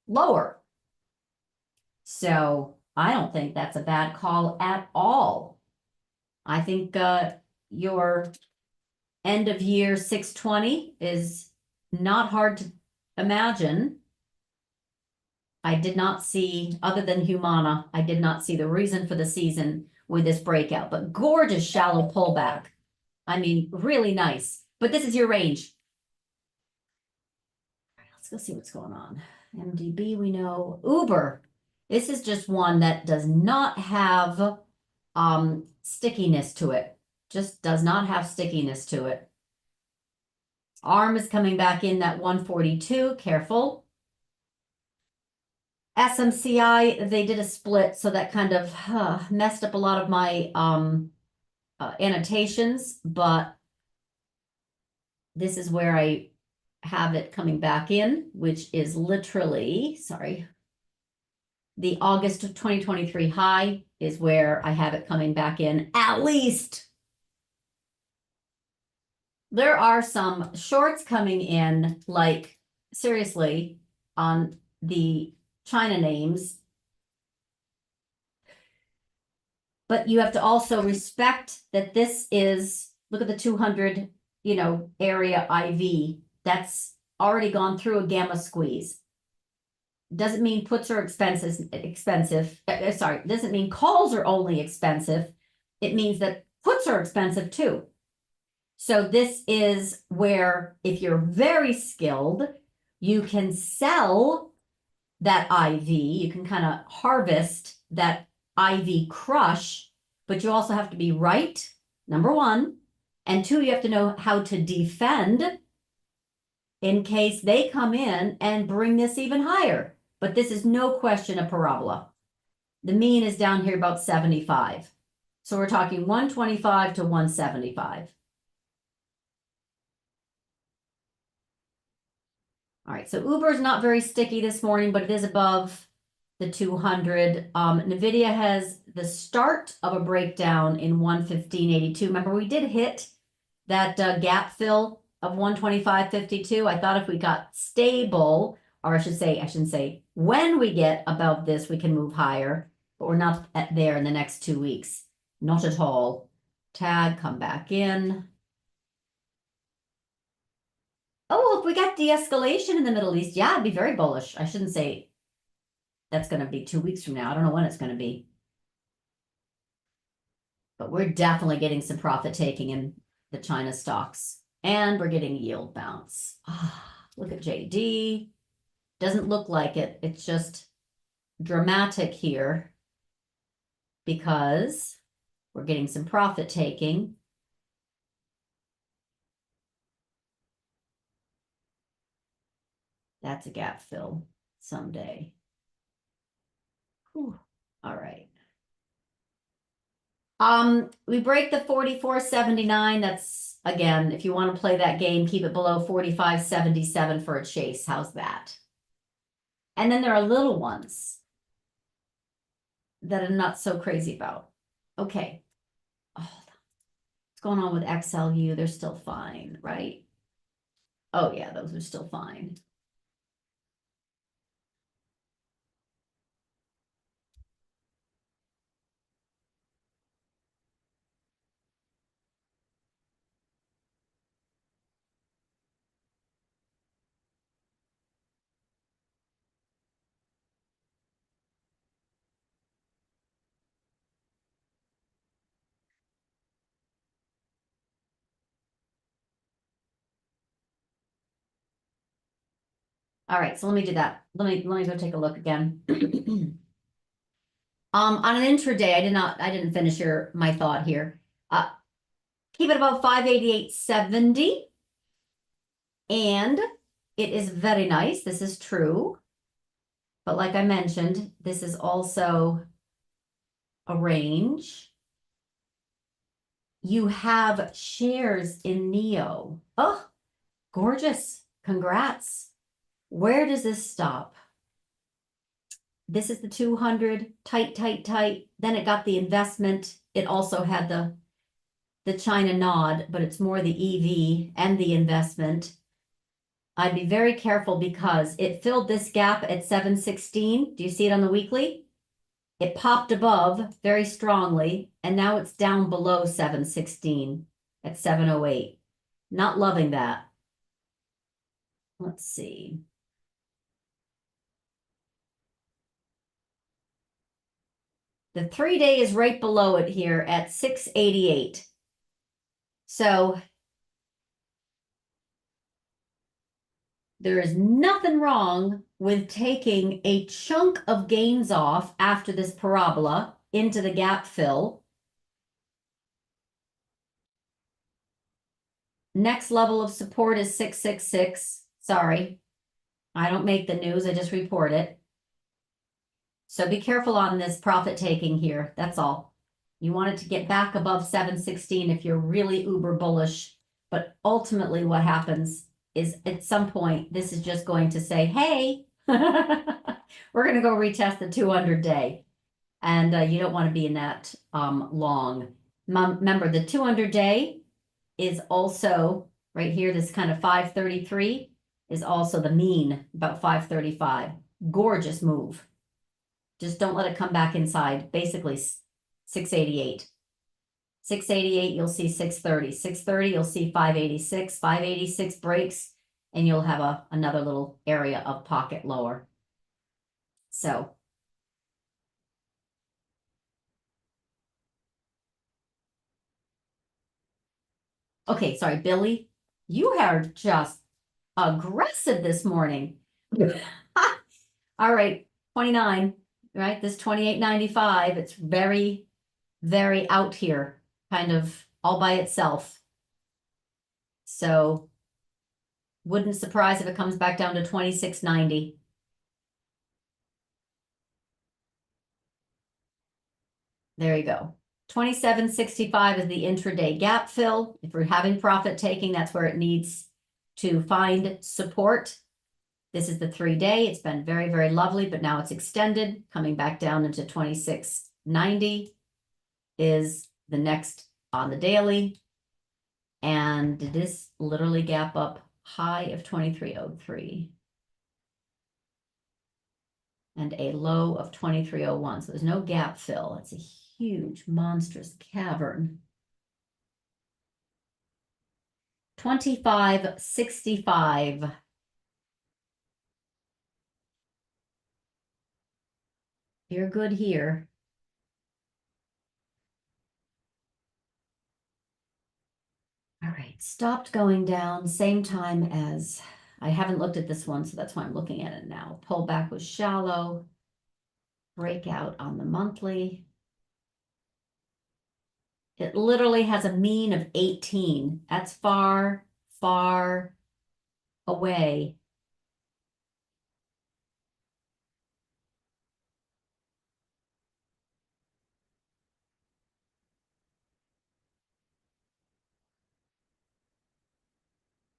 lower. So I don't think that's a bad call at all. I think your end of year 620 is not hard to imagine. I did not see, other than Humana, I did not see the reason for the season with this breakout, but gorgeous shallow pullback. I mean, really nice. But this is your range. Let's go see what's going on. MDB, we know. Uber. This is just one that does not have stickiness to it. Just does not have stickiness to it. ARM is coming back in that 142. Careful. SMCI, they did a split, so that kind of messed up a lot of my annotations, but this is where I have it coming back in, which is literally, sorry, the August of 2023 high is where I have it coming back in, at least. There are some shorts coming in, like, seriously, on the China names. But you have to also respect that this is, look at the 200, you know, area IV. That's already gone through a gamma squeeze. Doesn't mean puts are expensive. Sorry, doesn't mean calls are only expensive. It means that puts are expensive too. So this is where, if you're very skilled, you can sell that IV. You can kind of harvest that IV crush, but you also have to be right, number one. And two, you have to know how to defend in case they come in and bring this even higher. But this is no question a parabola. The mean is down here about 75. So we're talking 125 to 175. All right, so Uber is not very sticky this morning, but it is above the 200. NVIDIA has the start of a breakdown in 115.82. Remember, we did hit that gap fill of 125.52. I thought if we got stable, or I shouldn't say, when we get above this, we can move higher, but we're not there in the next 2 weeks. Not at all. Tag, come back in. Oh, if we got de-escalation in the Middle East, yeah, I'd be very bullish. I shouldn't say that's going to be 2 weeks from now. I don't know when it's going to be. But we're definitely getting some profit taking in the China stocks. And we're getting yield bounce. Look at JD. Doesn't look like it. It's just dramatic here because we're getting some profit taking. That's a gap fill someday. Whew. All right. We break the 44.79. That's, again, if you want to play that game, keep it below 45.77 for a chase. How's that? And then there are little ones that I'm not so crazy about. Okay. Oh, what's going on with XLU? They're still fine, right? Oh yeah, those are still fine. All right, so let me do that. Let me go take a look again. On an intraday, I didn't finish my thought here. Keep it about 588.70. And it is very nice. This is true. But like I mentioned, this is also a range. you have shares in Neo. Oh, gorgeous. Congrats. Where does this stop? This is the 200, tight, tight, tight. Then it got the investment. It also had the China nod, but it's more the EV and the investment. I'd be very careful because it filled this gap at 716. Do you see it on the weekly? It popped above very strongly, and now it's down below 716 at 708. Not loving that. Let's see. The 3-day is right below it here at 688. So there is nothing wrong with taking a chunk of gains off after this parabola into the gap fill. Next level of support is 666. Sorry, I don't make the news, I just report it. So be careful on this profit taking here. That's all. You want it to get back above 716 if you're really uber bullish. But ultimately what happens is at some point, this is just going to say, hey, we're going to go retest the 200-day. And you don't want to be in that long. Remember, the 200-day is also right here, this kind of 533 is also the mean, about 535. Gorgeous move. Just don't let it come back inside. Basically, 688. 688, you'll see 630. 630, you'll see 586. 586 breaks, and you'll have another little area of pocket lower. So. Okay, sorry, Billy. You are just aggressive this morning. All right, 29, right? This 28.95, it's very, very out here, kind of all by itself. So wouldn't surprise if it comes back down to 26.90. There you go. 27.65 is the intraday gap fill. If we're having profit taking, that's where it needs to find support. This is the 3-day. It's been very, very lovely, but now it's extended, coming back down into 26.90 is the next on the daily. And did this literally gap up high of 23.03 and a low of 23.01? So there's no gap fill. It's a huge, monstrous cavern. 25.65. You're good here. All right, stopped going down, same time as, I haven't looked at this one, so that's why I'm looking at it now. Pullback was shallow. Breakout on the monthly. It literally has a mean of 18. That's far, far away.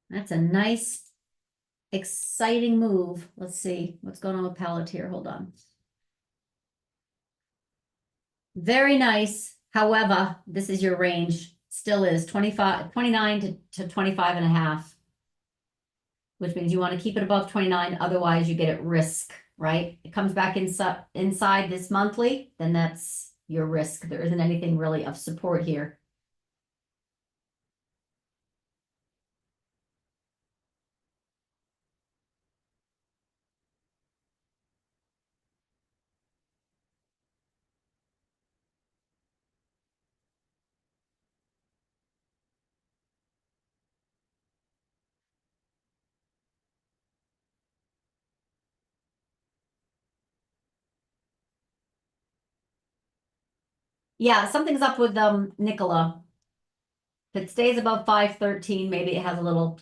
That's a nice, exciting move. Let's see what's going on with Palantir. Hold on. Very nice. However, this is your range. Still is 29 to 25 and a half, which means you want to keep it above 29. Otherwise, you get at risk, right? It comes back inside this monthly, then that's your risk. There isn't anything really of support here. Yeah, something's up with Nicola. If it stays above 513, maybe it has a little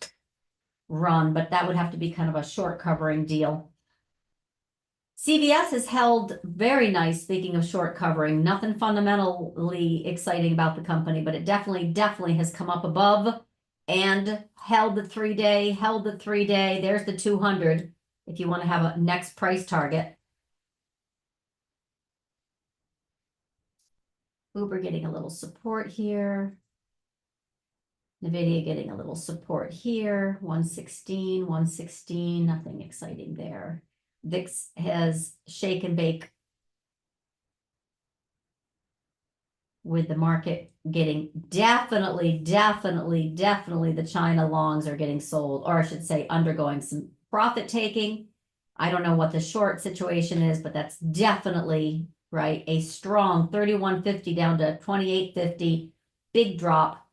run, but that would have to be kind of a short covering deal. CVS has held very nice, speaking of short covering, nothing fundamentally exciting about the company, but it definitely has come up above and held the 3 day, There's the 200 if you want to have a next price target. Uber getting a little support here. NVIDIA getting a little support here, 116, nothing exciting there. VIX has shake and bake with the market getting definitely the China longs are getting sold, or I should say undergoing some profit taking. I don't know what the short situation is, but that's definitely right. A strong 31.50 down to 28.50, big drop,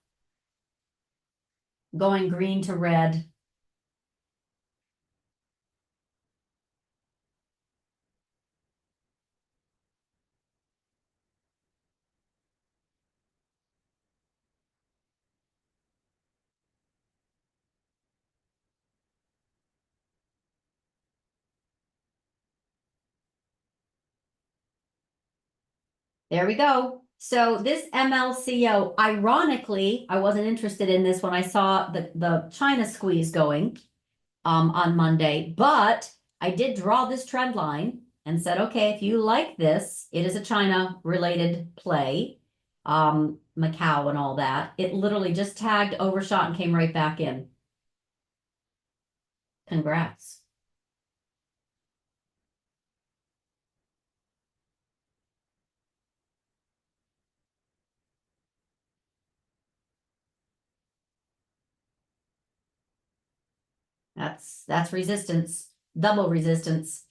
going green to red. There we go. So this MLCO, ironically, I wasn't interested in this when I saw the China squeeze going on Monday, but I did draw this trend line and said, okay, if you like this, it is a China related play, Macau and all that. It literally just tagged, overshot, and came right back in. Congrats. That's resistance, double resistance.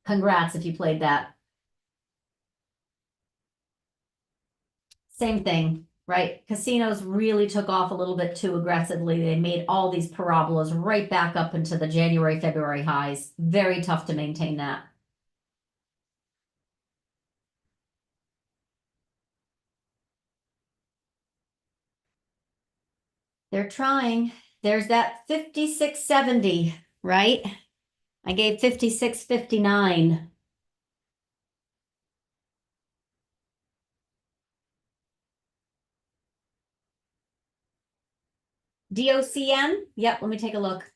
Congrats if you played that. Same thing, right? Casinos really took off a little bit too aggressively. They made all these parabolas right back up into the January, February highs. Very tough to maintain that. They're trying. There's that 56.70, right? I gave 56.59. DOCN? Yep, let me take a look.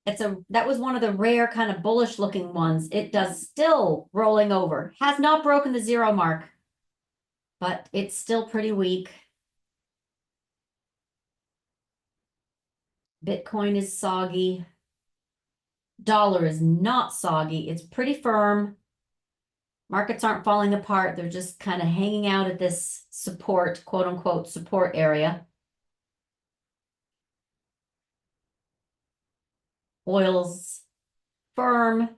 That was one of the rare kind of bullish looking ones. It does still rolling over. Has not broken the zero mark, but it's still pretty weak. Bitcoin is soggy. Dollar is not soggy. It's pretty firm. Markets aren't falling apart. They're just kind of hanging out at this support, quote unquote, support area. Oil's firm,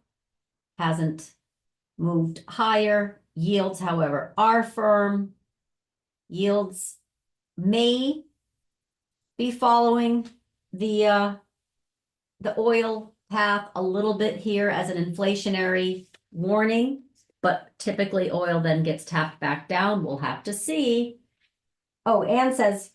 hasn't moved higher. Yields, however, are firm. Yields may be following the oil path a little bit here as an inflationary warning, but typically oil then gets tapped back down. We'll have to see. Oh, Anne says,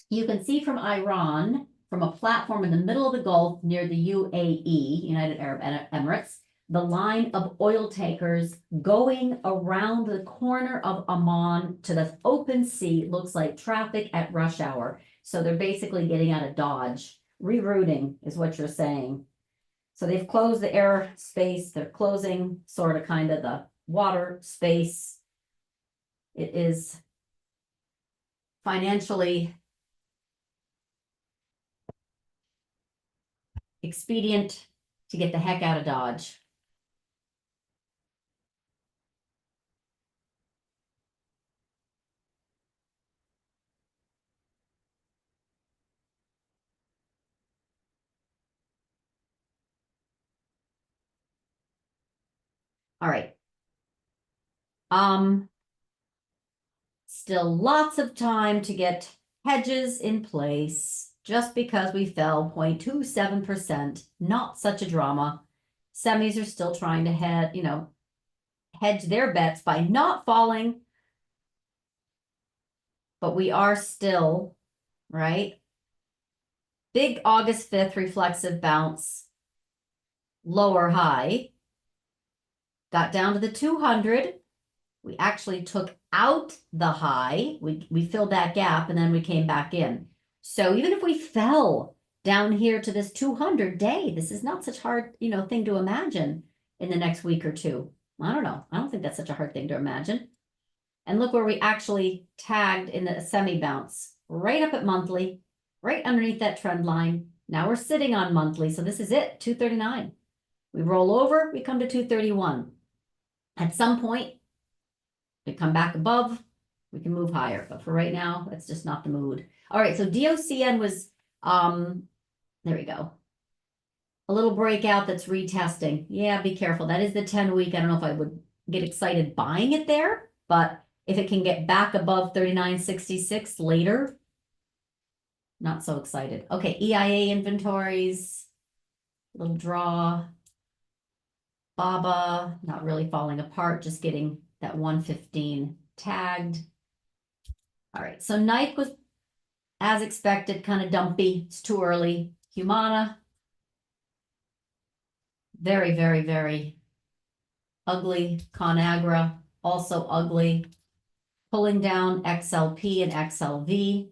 you can see from Iran, from a platform in the middle of the Gulf near the UAE, United Arab Emirates, the line of oil tankers going around the corner of Amman to the open sea. Looks like traffic at rush hour. So they're basically getting out of Dodge. Rerouting is what you're saying. So they've closed the air space. They're closing sort of kind of the water space. It is financially expedient to get the heck out of Dodge. All right. Still lots of time to get hedges in place. Just because we fell 0.27%, not such a drama. Semis are still trying to hedge their bets by not falling. But we are still, right? Big August 5th reflexive bounce, lower high. got down to the 200. We actually took out the high. We filled that gap and then we came back in. So even if we fell down here to this 200 day, this is not such hard, thing to imagine in the next week or two. I don't know. I don't think that's such a hard thing to imagine. And look where we actually tagged in the semi bounce, right up at monthly, right underneath that trend line. Now we're sitting on monthly. So this is it, 239. We roll over, we come to 231. At some point, we come back above, we can move higher. But for right now, that's just not the mood. All right, so DOCN was, there we go. A little breakout that's retesting. Yeah, be careful. That is the 10-week. I don't know if I would get excited buying it there, but if it can get back above 39.66 later, not so excited. Okay, EIA inventories, little draw. BABA, not really falling apart, just getting that 115 tagged. All right, so Nike was, as expected, kind of dumpy. It's too early. Humana, very, very, very ugly. ConAgra, also ugly. Pulling down XLP and XLV.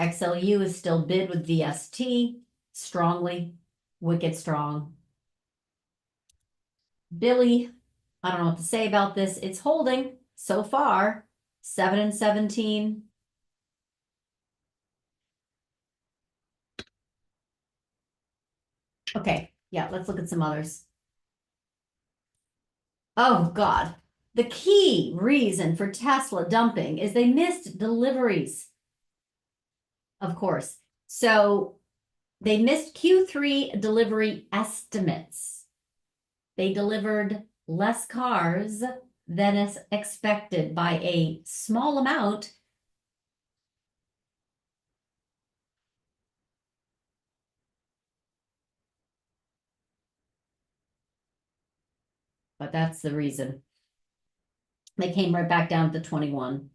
XLU is still bid with VST, strongly, wicked strong. Billy, I don't know what to say about this. It's holding so far, 7 and 17. Okay, yeah, let's look at some others. Oh, God. The key reason for Tesla dumping is they missed deliveries. Of course. So they missed Q3 delivery estimates. They delivered less cars than is expected by a small amount. But that's the reason. They came right back down to 21.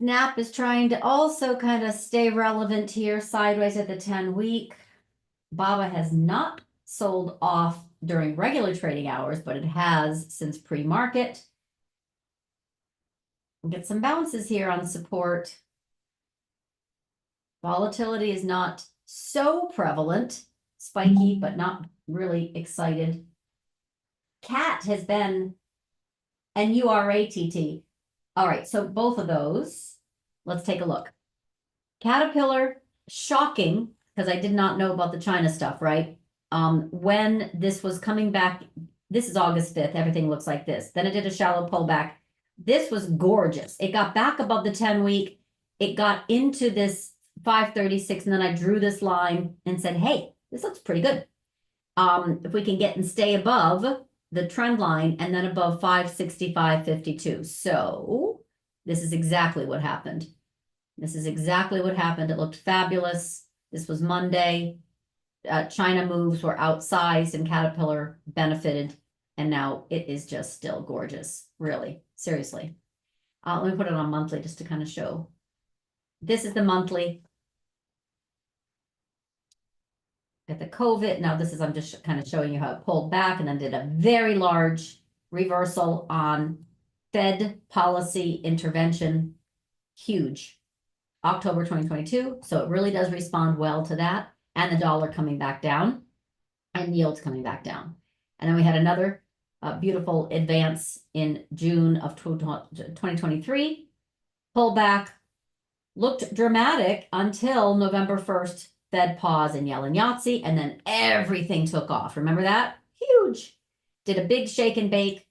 Snap is trying to also kind of stay relevant here, sideways at the 10-week. BABA has not sold off during regular trading hours, but it has since pre-market. We'll get some bounces here on support. Volatility is not so prevalent, spiky, but not really excited. CAT has been, and URATT. All right, so both of those, let's take a look. Caterpillar, shocking, because I did not know about the China stuff, right? When this was coming back, this is August 5th, everything looks like this. Then it did a shallow pullback. This was gorgeous. It got back above the 10-week. It got into this 536, and then I drew this line and said, hey, this looks pretty good. If we can get and stay above the trend line and then above 565.52. So this is exactly what happened. This is exactly what happened. It looked fabulous. This was Monday. China moves were outsized and Caterpillar benefited. And now it is just still gorgeous. Really, seriously. Let me put it on monthly just to kind of show. This is the monthly. At the COVID. Now this is, I'm just kind of showing you how it pulled back and then did a very large reversal on Fed policy intervention. Huge. October 2022. So it really does respond well to that. And the dollar coming back down and yields coming back down. And then we had another beautiful advance in June of 2023. Pullback looked dramatic until November 1st. Fed pause and yell and Yahtzee, and then everything took off. Remember that? Huge. Did a big shake and bake,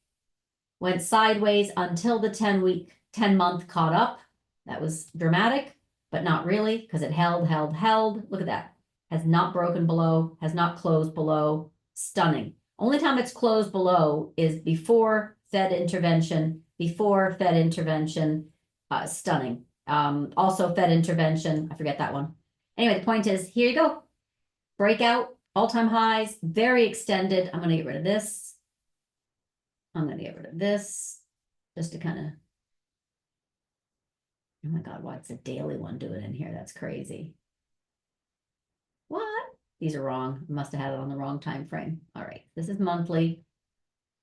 went sideways until the 10-month caught up. That was dramatic, but not really, because it held. Look at that. has not broken below, has not closed below. Stunning. Only time it's closed below is before Fed intervention, stunning. Also Fed intervention, I forget that one. Anyway, the point is, here you go. Breakout, all-time highs, very extended. I'm going to get rid of this. Just to kind of, oh my God, what's the daily one doing in here? That's crazy. What? These are wrong. Must have had it on the wrong time frame. All right, this is monthly.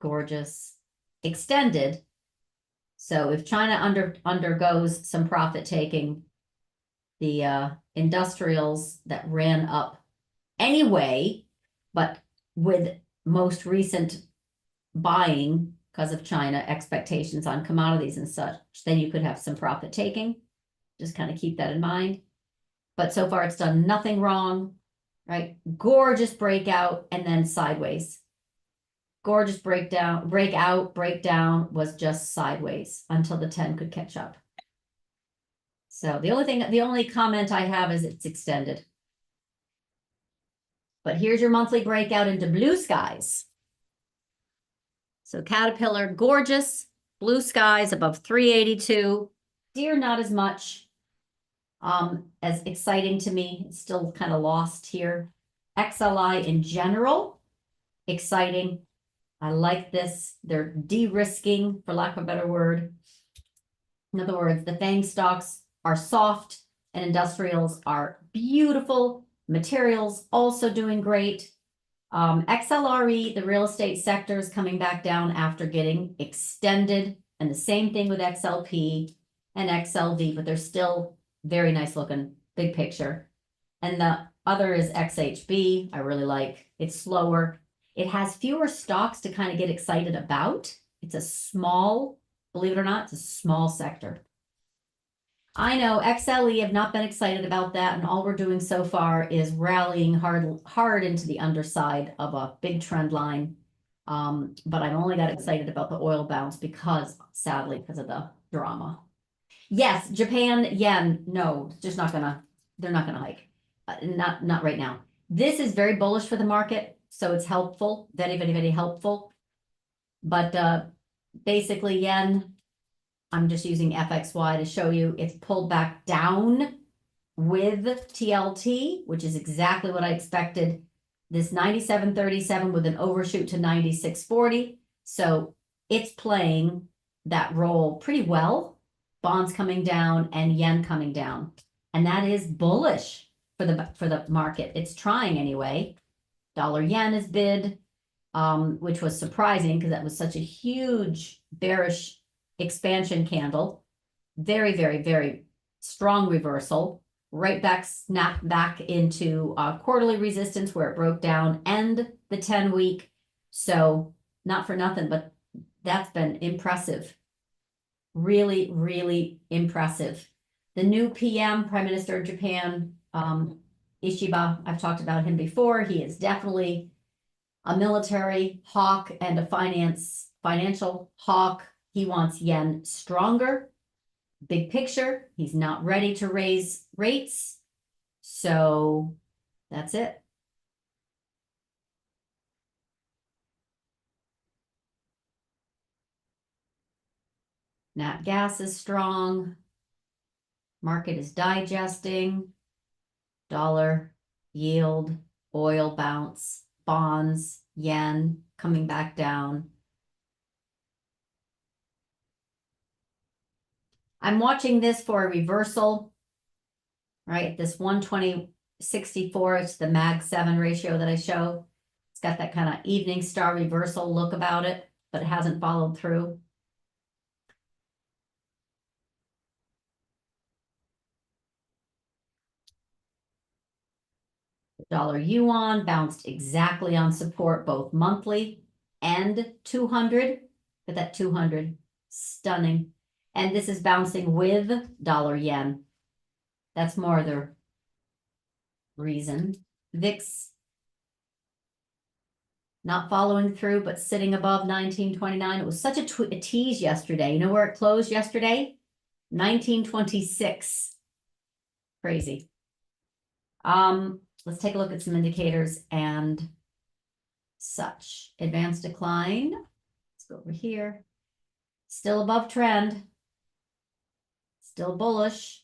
Gorgeous. Extended. So if China undergoes some profit taking, the industrials that ran up anyway, but with most recent buying because of China expectations on commodities and such, then you could have some profit taking. Just kind of keep that in mind. But so far it's done nothing wrong, right? Gorgeous breakout and then sideways. Gorgeous breakdown, breakdown was just sideways until the 10 could catch up. So the only comment I have is it's extended. But here's your monthly breakout into blue skies. So Caterpillar, gorgeous, blue skies above 382. Deer, not as much as exciting to me. It's still kind of lost here. XLI in general, exciting. I like this. They're de-risking, for lack of a better word. In other words, the FANG stocks are soft and industrials are beautiful. Materials also doing great. XLRE, the real estate sector, is coming back down after getting extended. And the same thing with XLP and XLV, but they're still very nice looking, big picture. And the other is XHB. I really like. It's slower. It has fewer stocks to kind of get excited about. It's a small, believe it or not, it's a small sector. I know XLE have not been excited about that, and all we're doing so far is rallying hard into the underside of a big trend line. But I've only got excited about the oil bounce sadly, because of the drama. Yes, Japan yen, no, just not gonna, they're not gonna hike. Not right now. This is very bullish for the market, so it's helpful, very, very, very helpful. But basically yen, I'm just using FXY to show you it's pulled back down with TLT, which is exactly what I expected. This 97.37 with an overshoot to 96.40. So it's playing that role pretty well. Bonds coming down and yen coming down. And that is bullish for the market. It's trying anyway. Dollar yen is bid, which was surprising because that was such a huge bearish expansion candle. Very, very, very strong reversal. Right back, snap back into quarterly resistance where it broke down and the 10-week. So not for nothing, but that's been impressive. Really, really impressive. The new PM, Prime Minister of Japan, Ishiba, I've talked about him before. He is definitely a military hawk and a financial hawk. He wants yen stronger. Big picture, he's not ready to raise rates. So that's it. Nat gas is strong. Market is digesting. Dollar, yield, oil bounce, bonds, yen coming back down. I'm watching this for a reversal, right? This 120.64, it's the MAG 7 ratio that I show. It's got that kind of evening star reversal look about it, but it hasn't followed through. Dollar yuan bounced exactly on support, both monthly and 200. But that 200, stunning. And this is bouncing with dollar yen. That's more the reason. VIX not following through, but sitting above 1929. It was such a tease yesterday. You know where it closed yesterday? 1926. Crazy. let's take a look at some indicators and such. Advanced decline. Let's go over here. Still above trend. Still bullish.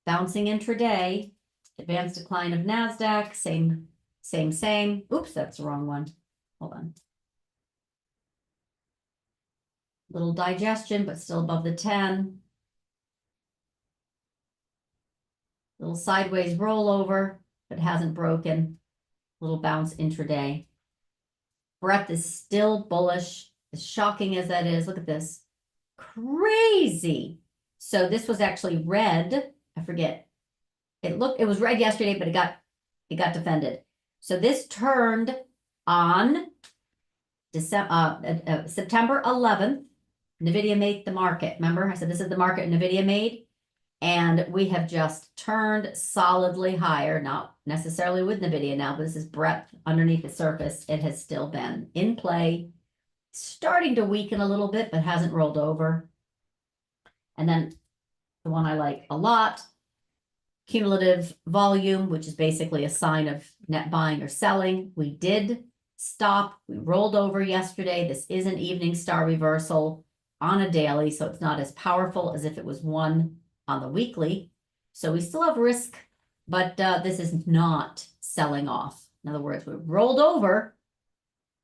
Bouncing intraday. Advanced decline of NASDAQ. Same. Oops, that's the wrong one. Hold on. Little digestion, but still above the 10. Little sideways rollover, but hasn't broken. Little bounce intraday. Breadth is still bullish. As shocking as that is, look at this. Crazy. So this was actually red. I forget. It was red yesterday, but it got defended. So this turned on September 11th. NVIDIA made the market. Remember, I said this is the market NVIDIA made. And we have just turned solidly higher, not necessarily with NVIDIA now, but this is breadth underneath the surface. It has still been in play, starting to weaken a little bit, but hasn't rolled over. And then the one I like a lot, cumulative volume, which is basically a sign of net buying or selling. We did stop. We rolled over yesterday. This is an evening star reversal on a daily, so it's not as powerful as if it was one on the weekly. So we still have risk, but this is not selling off. In other words, we rolled over,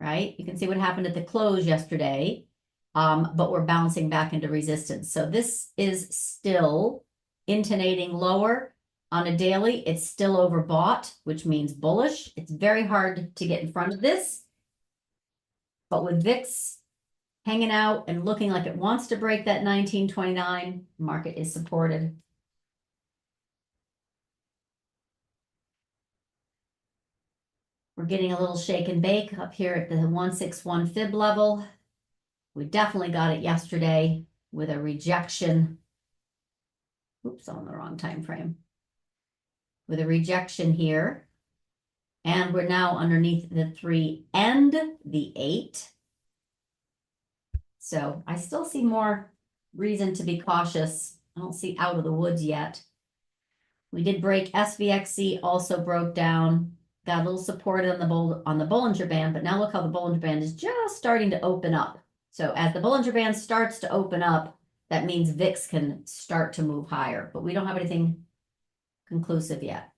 right? You can see what happened at the close yesterday, but we're bouncing back into resistance. So this is still intonating lower on a daily. It's still overbought, which means bullish. It's very hard to get in front of this, but with VIX hanging out and looking like it wants to break that 1929, market is supported. We're getting a little shake and bake up here at the 161 fib level. We definitely got it yesterday with a rejection. Oops, I'm on the wrong time frame. With a rejection here. And we're now underneath the 3 and the 8. So I still see more reason to be cautious. I don't see out of the woods yet. We did break SVXC, also broke down, got a little support on the Bollinger Band, but now look how the Bollinger Band is just starting to open up. So as the Bollinger Band starts to open up, that means VIX can start to move higher, but we don't have anything conclusive yet.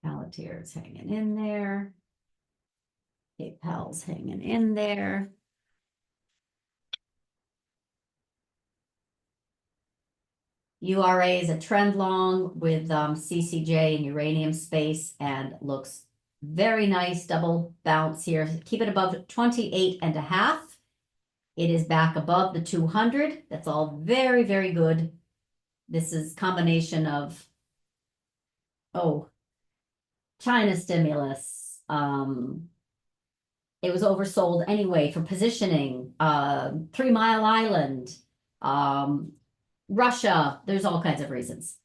Palantir's hanging in there. PayPal's hanging in there. URA is a trend long with CCJ and uranium space and looks very nice. Double bounce here. Keep it above 28.5. It is back above the 200. That's all very, very good. This is combination of, China stimulus. It was oversold anyway for positioning. 3 Mile Island. Russia, there's all kinds of reasons.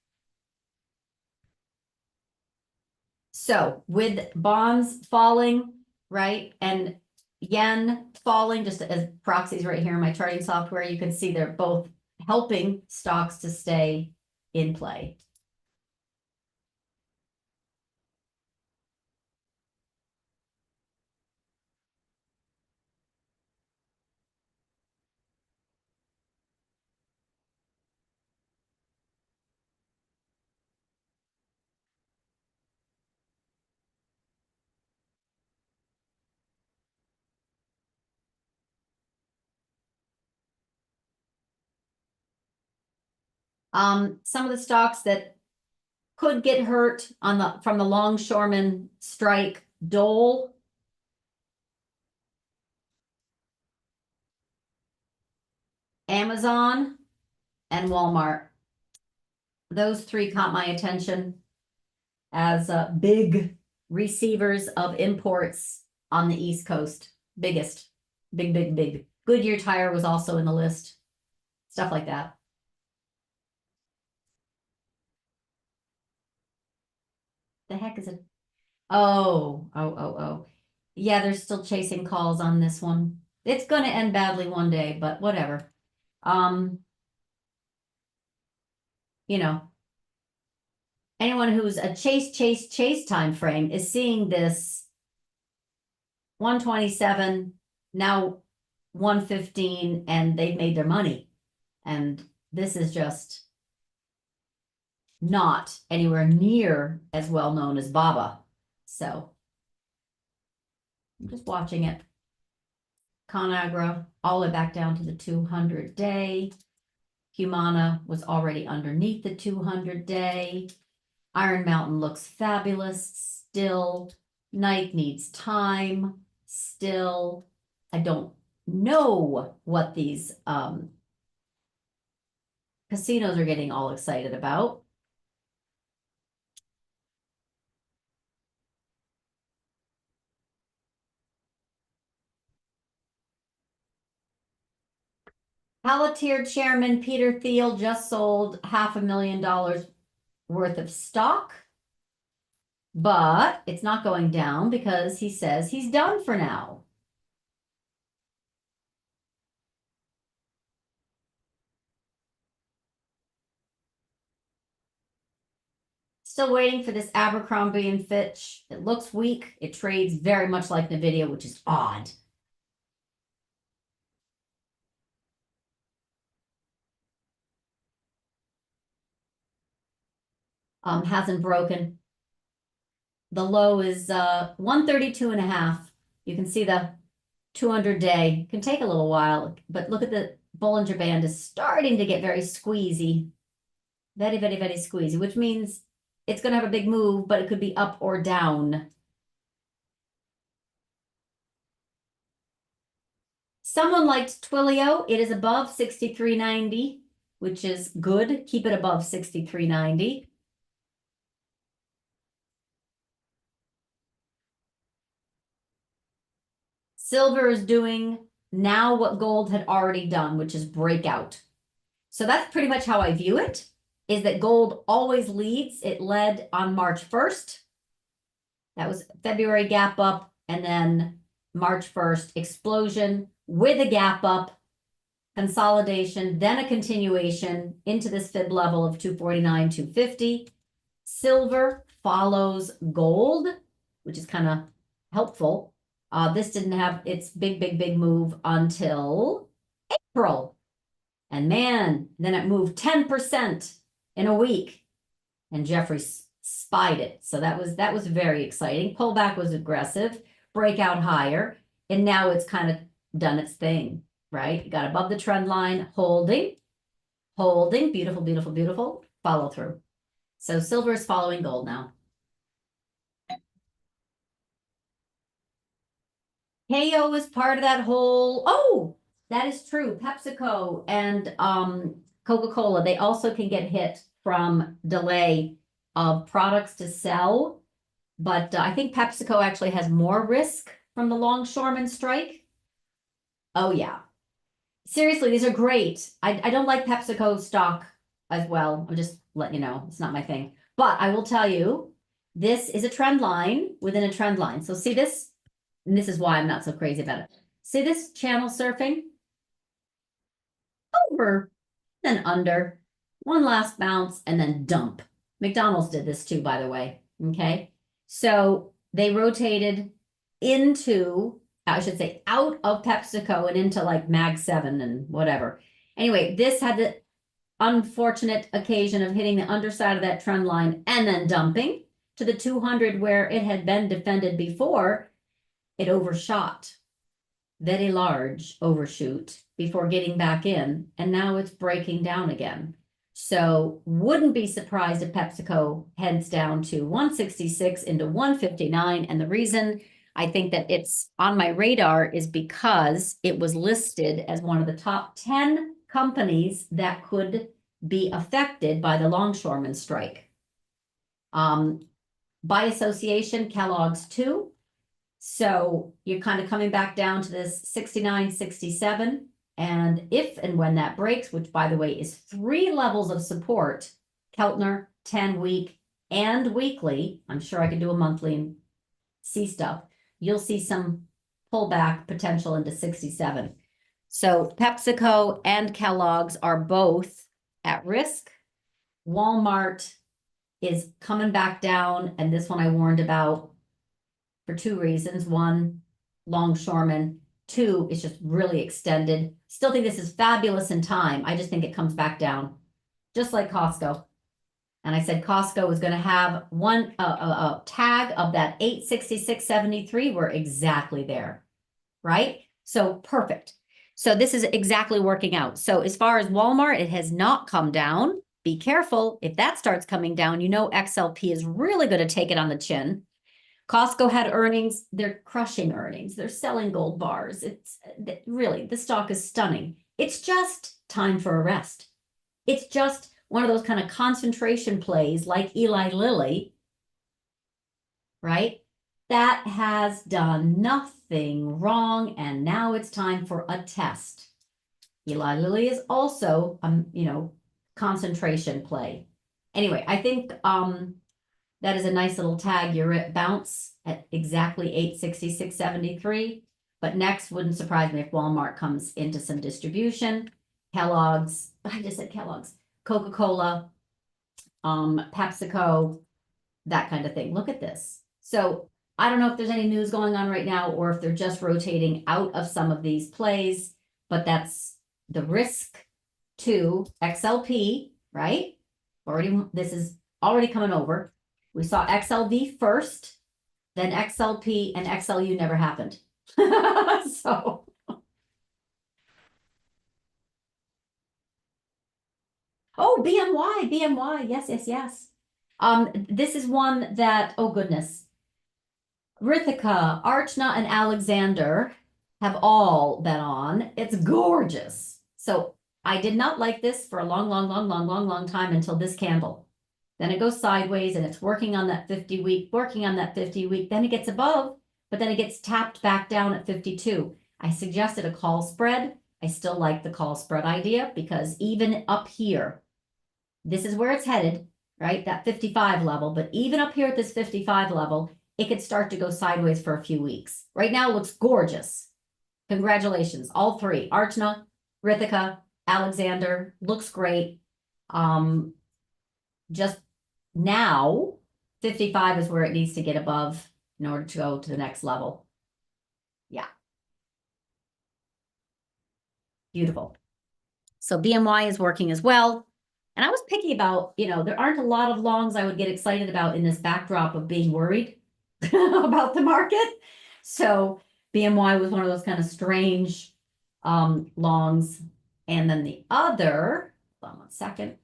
So with bonds falling, right, and yen falling, just as proxies right here in my charting software, you can see they're both helping stocks to stay in play. Some of the stocks that could get hurt from the longshoreman strike, Dole, Amazon, and Walmart. Those three caught my attention as big receivers of imports on the East Coast. Biggest, big. Goodyear Tire was also in the list. Stuff like that. The heck is it? Oh. Yeah, they're still chasing calls on this one. It's going to end badly one day, but whatever. You know, anyone who's a chase time frame is seeing this 127, now 115, and they've made their money. And this is just not anywhere near as well known as Baba. So I'm just watching it. ConAgra, all the way back down to the 200-day. Humana was already underneath the 200-day. Iron Mountain looks fabulous still. Nike needs time still. I don't know what these casinos are getting all excited about. Palantir chairman Peter Thiel just sold $500,000 worth of stock, but it's not going down because he says he's done for now. Still waiting for this Abercrombie and Fitch. It looks weak. It trades very much like NVIDIA, which is odd. Hasn't broken. The low is 132.5. You can see the 200-day. Can take a little while, but look at the Bollinger Band is starting to get very squeezy. Very, very, very squeezy, which means it's going to have a big move, but it could be up or down. Someone liked Twilio. It is above 63.90, which is good. Keep it above 63.90. Silver is doing now what gold had already done, which is breakout. So that's pretty much how I view it, is that gold always leads. It led on March 1st. That was February gap up, and then March 1st explosion with a gap up, consolidation, then a continuation into this fib level of 249, 250. Silver follows gold, which is kind of helpful. This didn't have its big move until April. And man, then it moved 10% in a week. And Jeffrey spied it. So that was very exciting. Pullback was aggressive, breakout higher, and now it's kind of done its thing, right? You got above the trend line, holding, beautiful, beautiful, beautiful, follow through. So silver is following gold now. KO is part of that whole, oh, that is true. PepsiCo and Coca-Cola, they also can get hit from delay of products to sell. But I think PepsiCo actually has more risk from the longshoreman strike. Oh, yeah. Seriously, these are great. I don't like PepsiCo stock as well. I'm just letting you know, it's not my thing. But I will tell you, this is a trend line within a trend line. So see this? And this is why I'm not so crazy about it. See this channel surfing? Over, then under, one last bounce, and then dump. McDonald's did this too, by the way. Okay. So they rotated into, I should say, out of PepsiCo and into like Mag 7 and whatever. Anyway, this had the unfortunate occasion of hitting the underside of that trend line and then dumping to the 200 where it had been defended before. It overshot, very large overshoot before getting back in, and now it's breaking down again. So wouldn't be surprised if PepsiCo heads down to 166 into 159. And the reason I think that it's on my radar is because it was listed as one of the top 10 companies that could be affected by the longshoreman strike. By association, Kellogg's too. So you're kind of coming back down to this 69, 67. And if and when that breaks, which by the way is 3 levels of support, Keltner, 10-week and weekly, I'm sure I could do a monthly and see stuff. you'll see some pullback potential into 67. So PepsiCo and Kellogg's are both at risk. Walmart is coming back down, and this one I warned about for two reasons. One, longshoreman. Two, it's just really extended. Still think this is fabulous in time. I just think it comes back down, just like Costco. And I said Costco was going to have one tag of that 866.73. We're exactly there, right? So perfect. So this is exactly working out. So as far as Walmart, it has not come down. Be careful. If that starts coming down, you know XLP is really going to take it on the chin. Costco had earnings. They're crushing earnings. They're selling gold bars. It's really, the stock is stunning. It's just time for a rest. It's just one of those kind of concentration plays like Eli Lilly, right? That has done nothing wrong, and now it's time for a test. Eli Lilly is also, concentration play. Anyway, I think that is a nice little tag. You're at bounce at exactly 866.73. But next, wouldn't surprise me if Walmart comes into some distribution. Kellogg's, I just said Kellogg's, Coca-Cola, PepsiCo, that kind of thing. Look at this. So I don't know if there's any news going on right now or if they're just rotating out of some of these plays, but that's the risk to XLP, right? This is already coming over. We saw XLV first, then XLP, and XLU never happened. So. Oh, BMY, yes. This is one that, oh goodness. Rithika, Archna, and Alexander have all been on. It's gorgeous. So I did not like this for a long time until this candle. Then it goes sideways and it's working on that 50-week, then it gets above, but then it gets tapped back down at 52. I suggested a call spread. I still like the call spread idea because even up here, this is where it's headed, right? That 55 level, but even up here at this 55 level, it could start to go sideways for a few weeks. Right now it looks gorgeous. Congratulations, all three. Archna, Rithika, Alexander, looks great. Just now, 55 is where it needs to get above in order to go to the next level. Yeah. Beautiful. So BMY is working as well. And I was picky about, there aren't a lot of longs I would get excited about in this backdrop of being worried about the market. So BMY was one of those kind of strange longs. And then the other, hold on one second.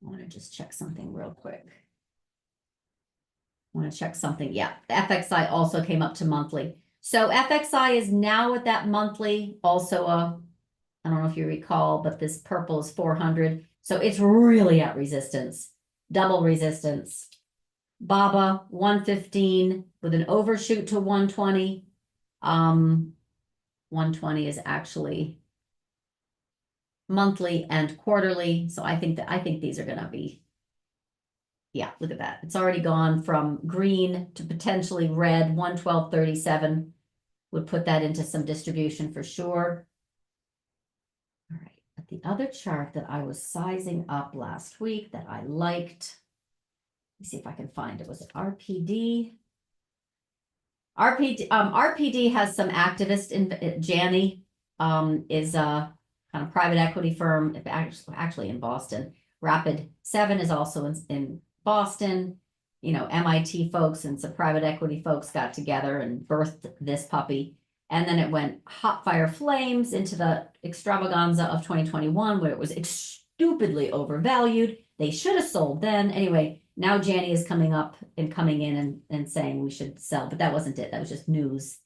I want to just check something real quick. I want to check something. Yeah, the FXI also came up to monthly. So FXI is now at that monthly, also I don't know if you recall, but this purple is 400. So it's really at resistance, double resistance. BABA 115 with an overshoot to 120. 120 is actually monthly and quarterly. So I think these are going to be, yeah, look at that. It's already gone from green to potentially red. 112.37 would put that into some distribution for sure. All right, but the other chart that I was sizing up last week that I liked, let me see if I can find it. Was it RPD? RPD has some activist in Janney, is a kind of private equity firm, actually in Boston. Rapid 7 is also in Boston. MIT folks and some private equity folks got together and birthed this puppy. And then it went hot fire flames into the extravaganza of 2021, where it was stupidly overvalued. They should have sold then. Anyway, now Janney is coming in and saying we should sell, but that wasn't it. That was just news.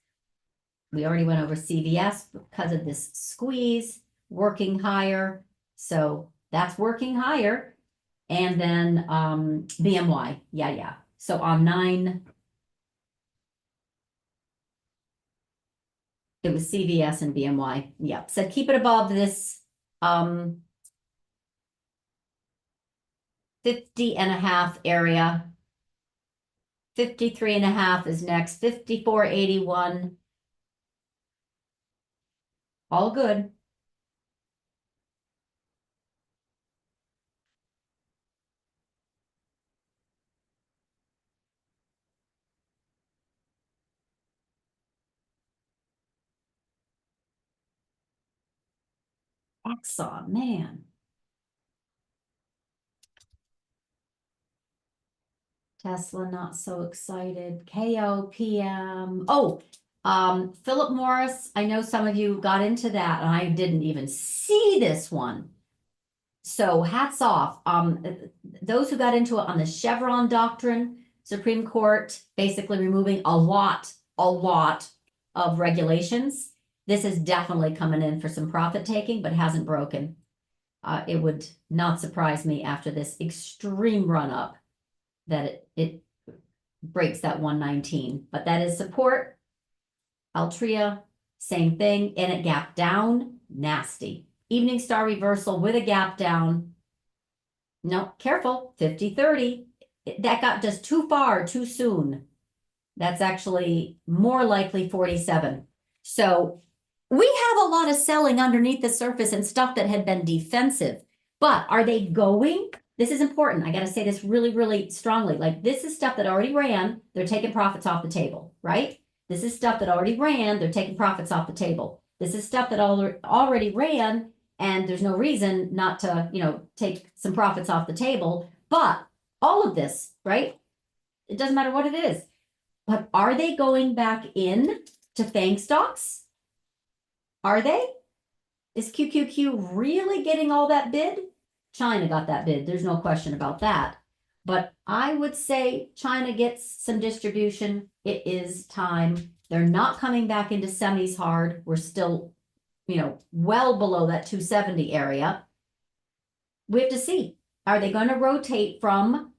We already went over CVS because of this squeeze, working higher. So that's working higher. And then BMY. Yeah. So on 9, it was CVS and BMY. Yep. Said keep it above this 50.5 area. 53.5 is next. 54.81. All good. Exxon, man. Tesla, not so excited. KOPM. Oh, Philip Morris. I know some of you got into that, and I didn't even see this one. So hats off. Those who got into it on the Chevron doctrine, Supreme Court basically removing a lot of regulations. This is definitely coming in for some profit taking, but hasn't broken. It would not surprise me after this extreme run up that it breaks that 119, but that is support. Altria, same thing, and it gapped down, nasty. Evening star reversal with a gap down. No, careful, 50-30. That got just too far, too soon. That's actually more likely 47. So we have a lot of selling underneath the surface and stuff that had been defensive. But are they going? This is important. I got to say this really, really strongly. Like, this is stuff that already ran. They're taking profits off the table, right? This is stuff that already ran. They're taking profits off the table. This is stuff that already ran, and there's no reason not to, take some profits off the table. But all of this, right? It doesn't matter what it is. But are they going back in to FANG stocks? Are they? Is QQQ really getting all that bid? China got that bid. There's no question about that. But I would say China gets some distribution. It is time. They're not coming back into semis hard. We're still, well below that 270 area. We have to see. Are they going to rotate from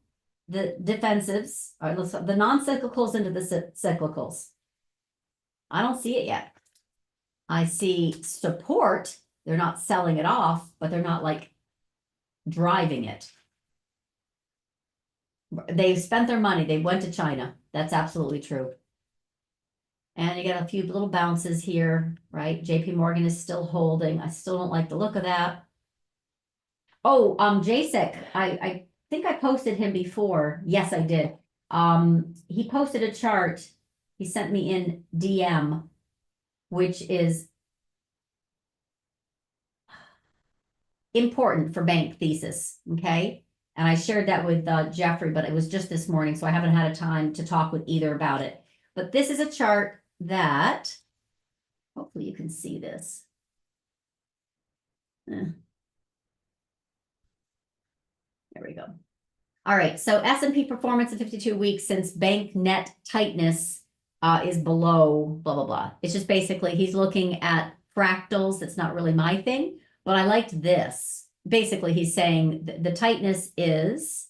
the defensives, or the non-cyclicals into the cyclicals? I don't see it yet. I see support. They're not selling it off, but they're not like driving it. They've spent their money. They went to China. That's absolutely true. And you got a few little bounces here, right? JP Morgan is still holding. I still don't like the look of that. Oh, JSEC, I think I posted him before. Yes, I did. He posted a chart. He sent me in DM, which is important for bank thesis, okay? And I shared that with Jeffrey, but it was just this morning, so I haven't had a time to talk with either about it. But this is a chart that, hopefully you can see this. There we go. All right, so S&P performance in 52 weeks since bank net tightness is below blah, blah, blah. It's just basically he's looking at fractals. That's not really my thing, but I liked this. Basically, he's saying the tightness is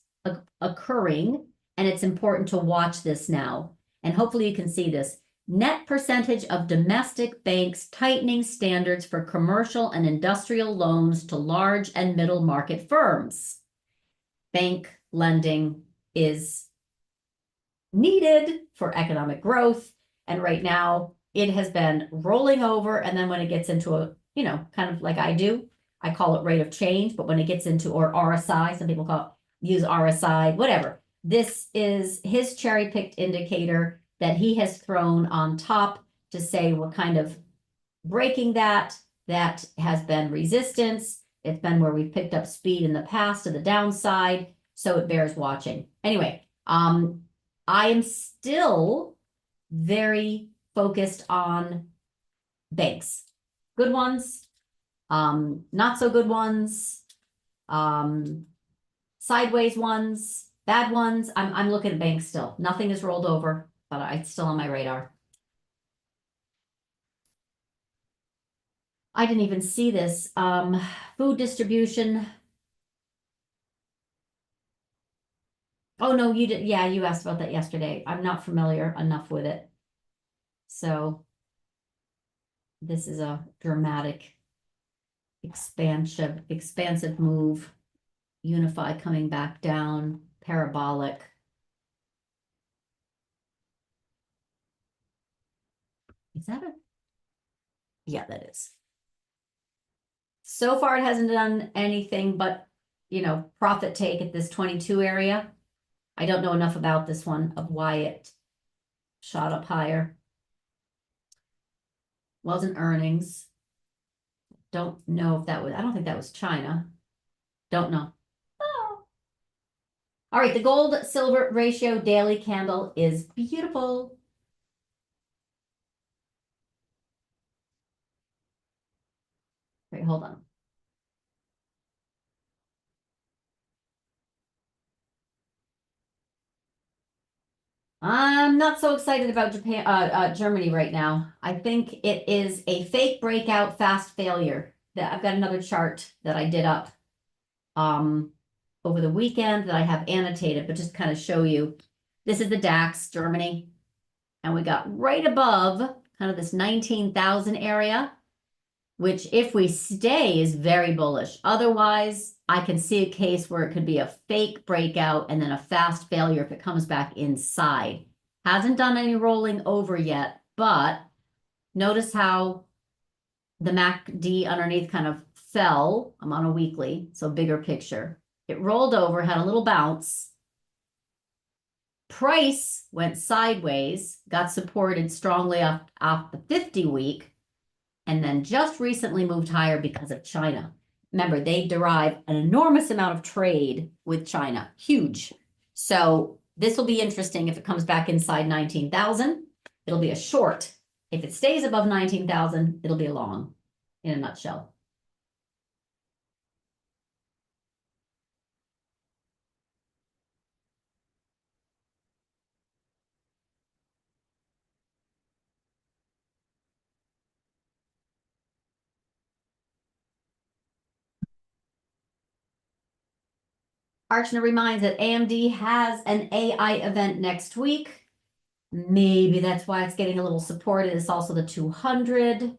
occurring, and it's important to watch this now. And hopefully you can see this. Net percentage of domestic banks tightening standards for commercial and industrial loans to large and middle market firms. Bank lending is needed for economic growth. And right now it has been rolling over. And then when it gets into a, kind of like I do, I call it rate of change, but when it gets into, or RSI, some people use RSI, whatever. This is his cherry picked indicator that he has thrown on top to say we're kind of breaking that. That has been resistance. It's been where we've picked up speed in the past to the downside. So it bears watching. Anyway, I am still very focused on banks. Good ones, not so good ones, sideways ones, bad ones. I'm looking at banks still. Nothing is rolled over, but it's still on my radar. I didn't even see this. Food distribution. Oh, no, you did. Yeah, you asked about that yesterday. I'm not familiar enough with it. So this is a dramatic expansive move. Unify coming back down, parabolic. Is that a? Yeah, that is. So far, it hasn't done anything but, profit take at this 22 area. I don't know enough about this one of why it shot up higher. Wasn't earnings. Don't know if that was, I don't think that was China. Don't know. Oh. All right, the gold silver ratio daily candle is beautiful. Wait, hold on. I'm not so excited about Germany right now. I think it is a fake breakout, fast failure. That I've got another chart that I did up um, over the weekend that I have annotated, but just kind of show you. This is the DAX, Germany, and we got right above kind of this 19,000 area, which if we stay is very bullish. Otherwise, I can see a case where it could be a fake breakout and then a fast failure if it comes back inside. Hasn't done any rolling over yet, but notice how the MACD underneath kind of fell. I'm on a weekly, so bigger picture. It rolled over, had a little bounce. Price went sideways, got supported strongly off the 50 week, and then just recently moved higher because of China. Remember, they derive an enormous amount of trade with China, huge. So this will be interesting if it comes back inside 19,000. It'll be a short. If it stays above 19,000, it'll be a long, in a nutshell. Archner reminds that AMD has an AI event next week. Maybe that's why it's getting a little supported. It's also the 200.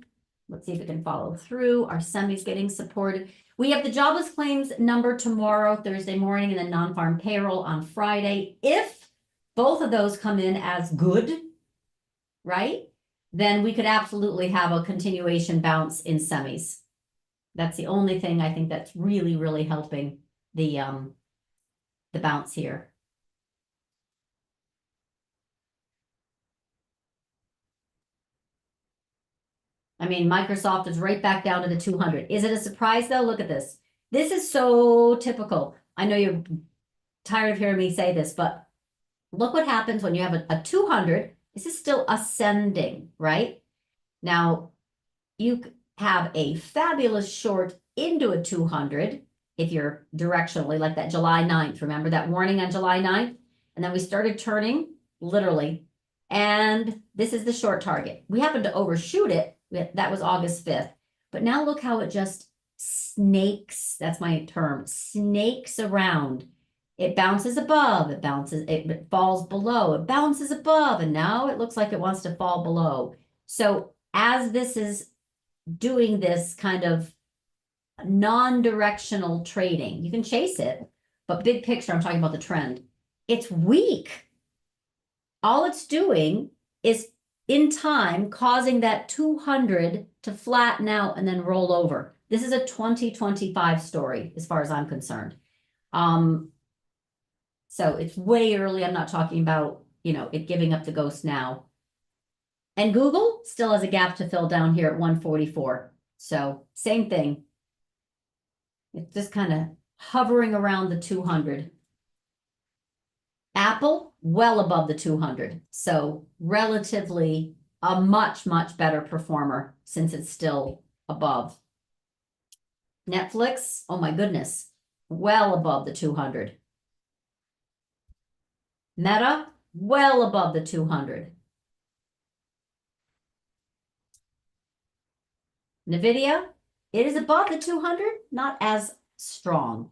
Let's see if it can follow through. Our semi's getting supported. We have the jobless claims number tomorrow, Thursday morning, and then non-farm payroll on Friday. If both of those come in as good, right, then we could absolutely have a continuation bounce in semis. That's the only thing I think that's really, really helping the bounce here. I mean, Microsoft is right back down to the 200. Is it a surprise though? Look at this. This is so typical. I know you're tired of hearing me say this, but look what happens when you have a 200. This is still ascending, right? Now, you have a fabulous short into a 200 if you're directionally, like that July 9th. Remember that warning on July 9th? And then we started turning, literally. And this is the short target. We happened to overshoot it. That was August 5th. But now look how it just snakes, that's my term, snakes around. It bounces above, it bounces, it falls below, it bounces above, and now it looks like it wants to fall below. So as this is doing this kind of non-directional trading, you can chase it, but big picture, I'm talking about the trend. It's weak. All it's doing is in time causing that 200 to flatten out and then roll over. This is a 2025 story as far as I'm concerned. So it's way early. I'm not talking about, it giving up the ghost now. And Google still has a gap to fill down here at 144. So same thing. It's just kind of hovering around the 200. Apple, well above the 200. So relatively a much, much better performer since it's still above. Netflix, oh my goodness, well above the 200. Meta, well above the 200. NVIDIA, it is above the 200, not as strong.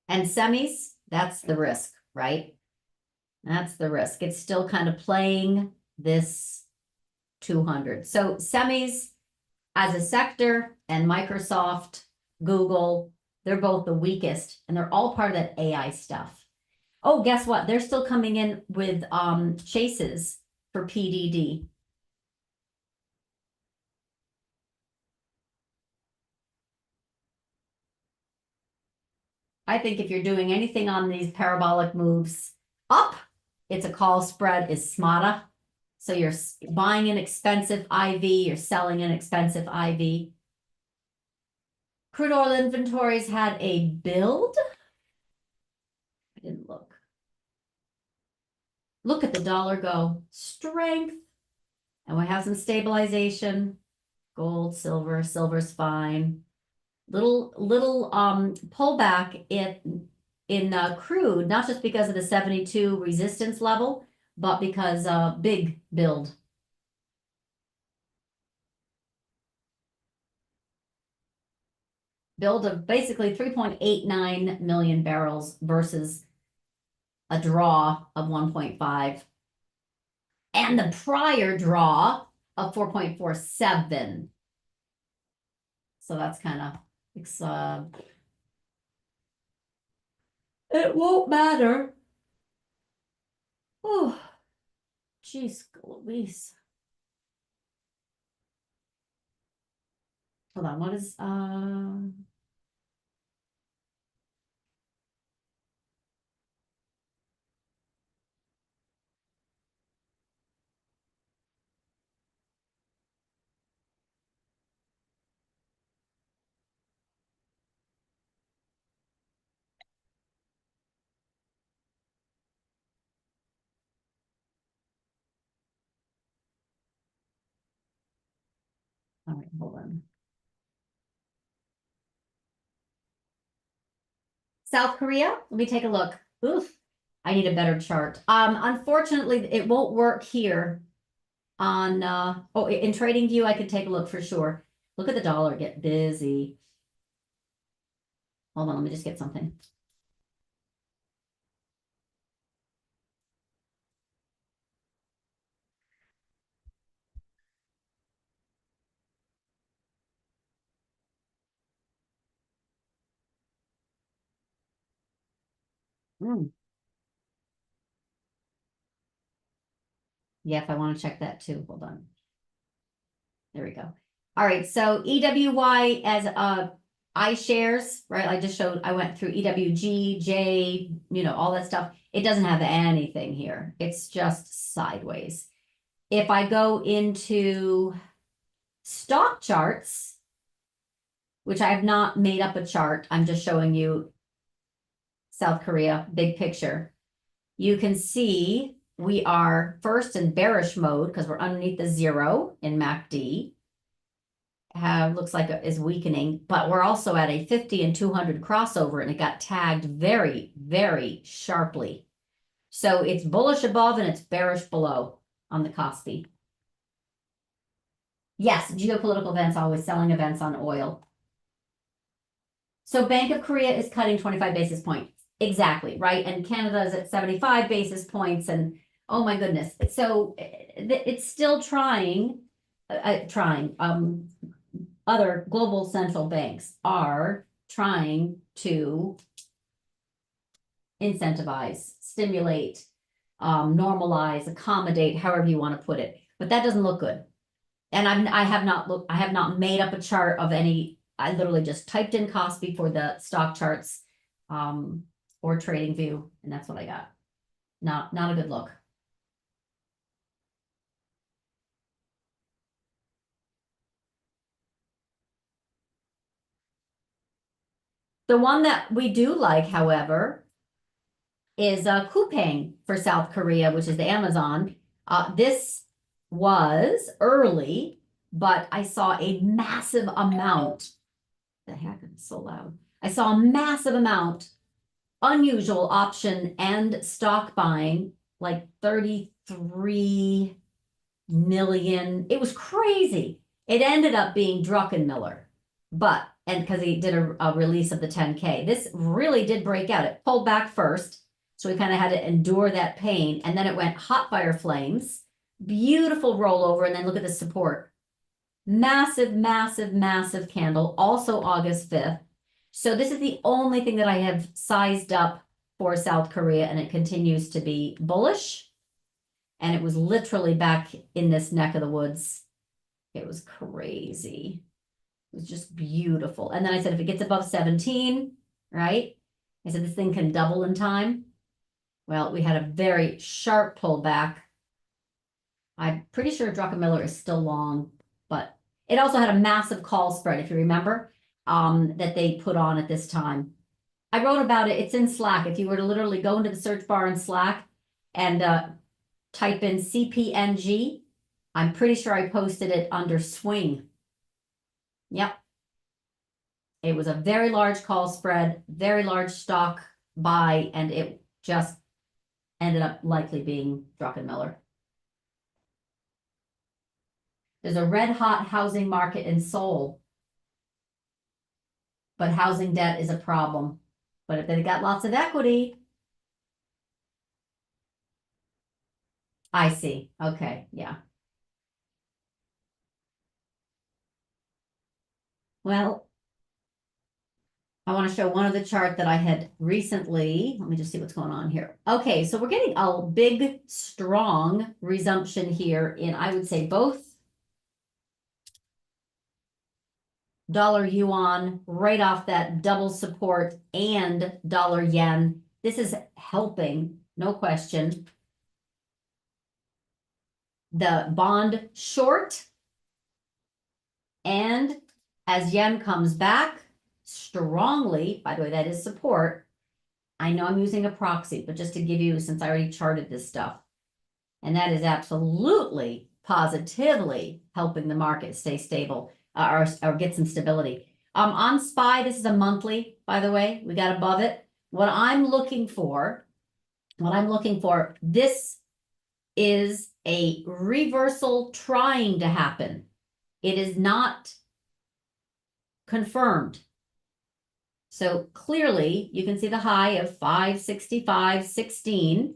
And semis, that's the risk, right? That's the risk. It's still kind of playing this 200. So semis as a sector and Microsoft, Google, they're both the weakest and they're all part of that AI stuff. Oh, guess what? They're still coming in with chases for PDD. I think if you're doing anything on these parabolic moves up, it's a call spread is SMATA. So you're buying an expensive IV, you're selling an expensive IV. Crude oil inventories had a build. I didn't look. Look at the dollar go. Strength. And we have some stabilization. Gold, silver, silver's fine. Little pullback in crude, not just because of the 72 resistance level, but because big build. Build of basically 3.89 million barrels versus a draw of 1.5. And the prior draw of 4.47. So that's kind of, it won't matter. Oh, geez, Louise. Hold on, what is, all right, hold on. South Korea, let me take a look. Oof, I need a better chart. Unfortunately, it won't work here on, oh, in Trading View, I could take a look for sure. Look at the dollar get busy. Hold on, let me just get something. Mm. Yeah, if I want to check that too, hold on. There we go. All right, so EWY as iShares, right? I just showed, I went through EWG, J, all that stuff. It doesn't have anything here. It's just sideways. If I go into stock charts, which I have not made up a chart, I'm just showing you South Korea, big picture. You can see we are first in bearish mode because we're underneath the 0 in MACD. Looks like it is weakening, but we're also at a 50 and 200 crossover, and it got tagged very, very sharply. So it's bullish above and it's bearish below on the Kospi. Yes, geopolitical events, always selling events on oil. So Bank of Korea is cutting 25 basis points. Exactly, right? And Canada is at 75 basis points, and oh my goodness. So it's still trying. Other global central banks are trying to incentivize, stimulate, normalize, accommodate, however you want to put it. But that doesn't look good. And I have not made up a chart of any. I literally just typed in Kospi for the stock charts or Trading View, and that's what I got. Not a good look. The one that we do like, however, is Coupang for South Korea, which is the Amazon. This was early, but I saw a massive amount. The heck, it's so loud. I saw a massive amount, unusual option and stock buying, like 33 million. It was crazy. It ended up being Druckenmiller, and because he did a release of the 10K. This really did break out. It pulled back first, so we kind of had to endure that pain, and then it went hot fire flames, beautiful rollover, and then look at the support. Massive, massive, massive candle, also August 5th. So this is the only thing that I have sized up for South Korea, and it continues to be bullish. And it was literally back in this neck of the woods. It was crazy. It was just beautiful. And then I said, if it gets above 17, right? I said, this thing can double in time. Well, we had a very sharp pullback. I'm pretty sure Druckenmiller is still long, but it also had a massive call spread, if you remember, that they put on at this time. I wrote about it. It's in Slack. If you were to literally go into the search bar in Slack and type in CPNG, I'm pretty sure I posted it under swing. Yep. It was a very large call spread, very large stock buy, and it just ended up likely being Druckenmiller. There's a red hot housing market in Seoul, but housing debt is a problem. But if they got lots of equity, I see. Okay, yeah. Well, I want to show one of the chart that I had recently. Let me just see what's going on here. Okay, so we're getting a big, strong resumption here in, I would say, both dollar yuan right off that double support and dollar yen. This is helping, no question. The bond short, and as yen comes back strongly, by the way, that is support. I know I'm using a proxy, but just to give you, since I already charted this stuff, and that is absolutely positively helping the market stay stable or get some stability. On SPY, this is a monthly, by the way, we got above it. What I'm looking for, this is a reversal trying to happen. It is not confirmed. So clearly you can see the high of 565.16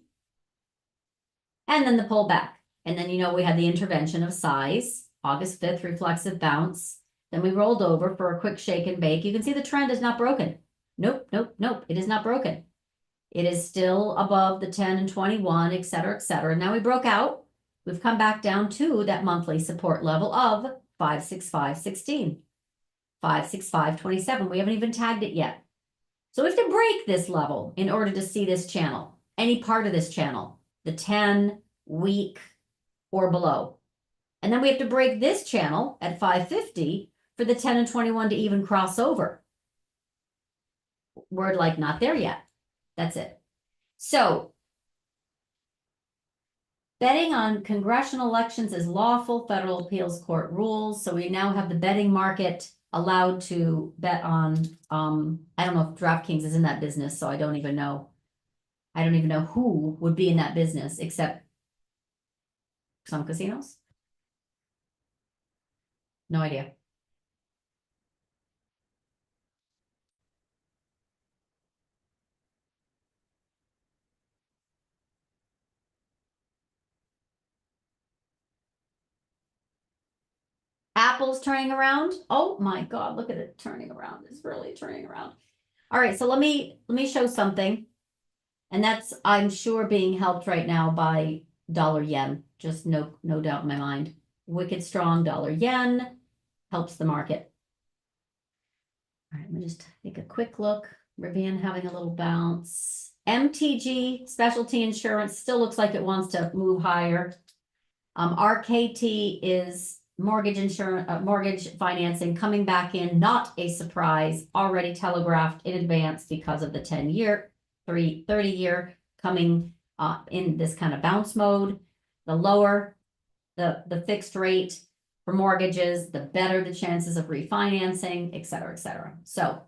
and then the pullback. And then, we had the intervention of size, August 5th, reflexive bounce. Then we rolled over for a quick shake and bake. You can see the trend is not broken. Nope, nope, nope. It is not broken. It is still above the 10 and 21, et cetera, et cetera. Now we broke out. We've come back down to that monthly support level of 565.16, 565.27. We haven't even tagged it yet. So we have to break this level in order to see this channel, any part of this channel, the 10, week, or below. And then we have to break this channel at 550 for the 10 and 21 to even cross over. We're like not there yet. That's it. So betting on congressional elections is lawful, federal appeals court rules. So we now have the betting market allowed to bet on, I don't know if DraftKings is in that business, so I don't even know. I don't even know who would be in that business except some casinos. No idea. Apple's turning around. Oh my God, look at it turning around. It's really turning around. All right, so let me show something. And that's, I'm sure, being helped right now by dollar yen. Just no doubt in my mind. Wicked strong dollar yen helps the market. All right, let me just take a quick look. Rivian having a little bounce. MTG, specialty insurance, still looks like it wants to move higher. RKT is mortgage insurance, mortgage financing coming back in, not a surprise, already telegraphed in advance because of the 10-year, 30-year coming in this kind of bounce mode. The lower the fixed rate for mortgages, the better the chances of refinancing, et cetera, et cetera. So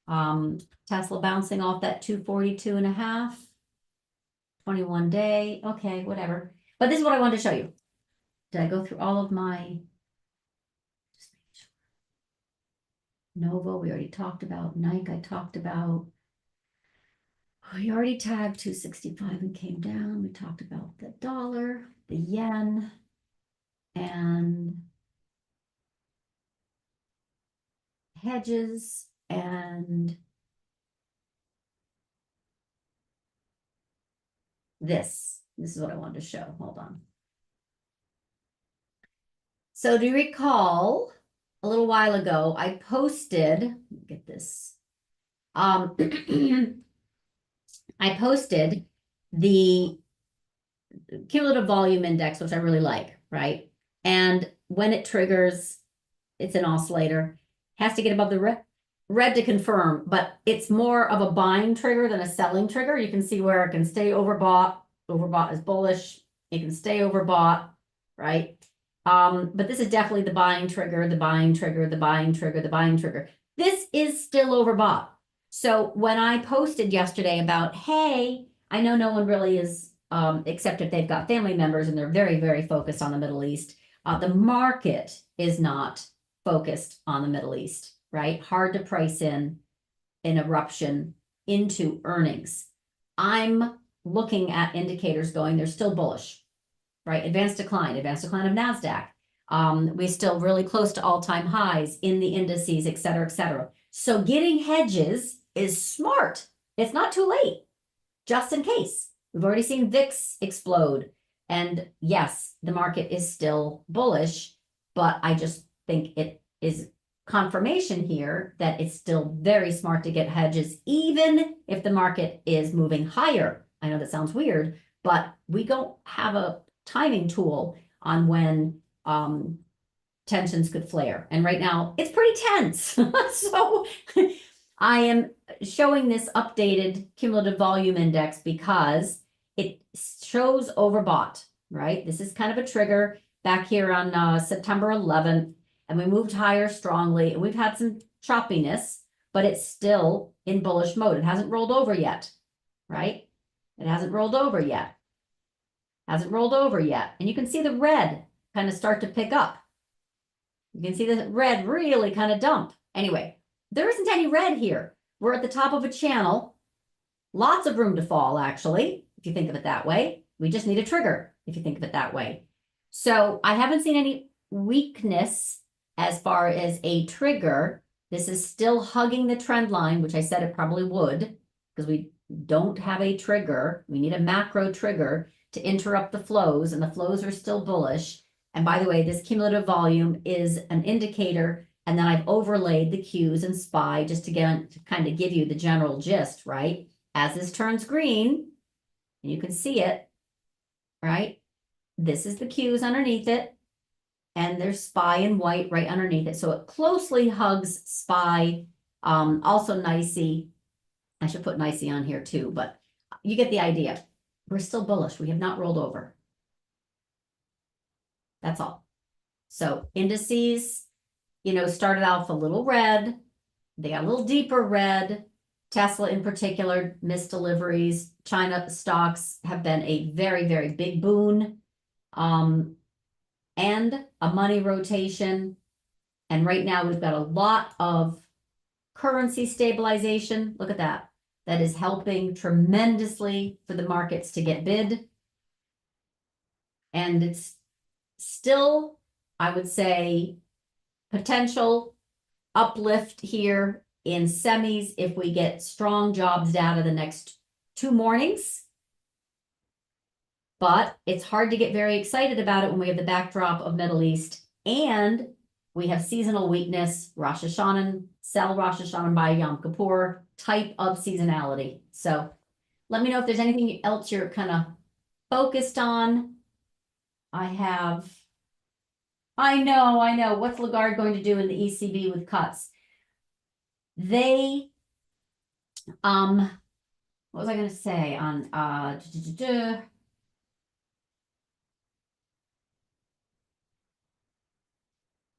Tesla bouncing off that 242.5, 21 day. Okay, whatever. But this is what I wanted to show you. Did I go through all of my? Just make sure. Nova, we already talked about. Nike, I talked about. We already tagged 265 and came down. We talked about the dollar, the yen, and hedges and this is what I wanted to show. Hold on. So do you recall a little while ago, I posted, get this, I posted the cumulative volume index, which I really like, right? And when it triggers, it's an oscillator, has to get above the red to confirm, but it's more of a buying trigger than a selling trigger. You can see where it can stay overbought. Overbought is bullish. It can stay overbought, right? But this is definitely the buying trigger, the buying trigger, the buying trigger, the buying trigger. This is still overbought. So when I posted yesterday about, hey, I know no one really is, except if they've got family members and they're very, very focused on the Middle East. The market is not focused on the Middle East, right? Hard to price in an eruption into earnings. I'm looking at indicators going, they're still bullish, right? Advanced decline of NASDAQ. We're still really close to all-time highs in the indices, et cetera, et cetera. So getting hedges is smart. It's not too late, just in case. We've already seen VIX explode. And yes, the market is still bullish, but I just think it is confirmation here that it's still very smart to get hedges, even if the market is moving higher. I know that sounds weird, but we don't have a timing tool on when tensions could flare. And right now it's pretty tense. So I am showing this updated cumulative volume index because it shows overbought, right? This is kind of a trigger back here on September 11th, and we moved higher strongly, and we've had some choppiness, but it's still in bullish mode. It hasn't rolled over yet, right? It hasn't rolled over yet. Hasn't rolled over yet. And you can see the red kind of start to pick up. You can see the red really kind of dump. Anyway, there isn't any red here. We're at the top of a channel. Lots of room to fall, actually, if you think of it that way. We just need a trigger, if you think of it that way. So I haven't seen any weakness as far as a trigger. This is still hugging the trend line, which I said it probably would, because we don't have a trigger. We need a macro trigger to interrupt the flows, and the flows are still bullish. And by the way, this cumulative volume is an indicator, and then I've overlaid the Qs and SPY just to kind of give you the general gist, right? As this turns green, and you can see it, right? This is the Qs underneath it, and there's SPY in white right underneath it. So it closely hugs SPY, also NYSE. I should put NYSE on here too, but you get the idea. We're still bullish. We have not rolled over. That's all. So indices, started off a little red. They got a little deeper red. Tesla in particular, missed deliveries. China stocks have been a very, very big boon. And a money rotation. And right now we've got a lot of currency stabilization. Look at that. That is helping tremendously for the markets to get bid. And it's still, I would say, potential uplift here in semis if we get strong jobs data the next 2 mornings. But it's hard to get very excited about it when we have the backdrop of Middle East and we have seasonal weakness, Rosh Hashanah, sell Rosh Hashanah by Yom Kippur type of seasonality. So let me know if there's anything else you're kind of focused on. I know. What's Lagarde going to do in the ECB with cuts? They, what was I going to say on,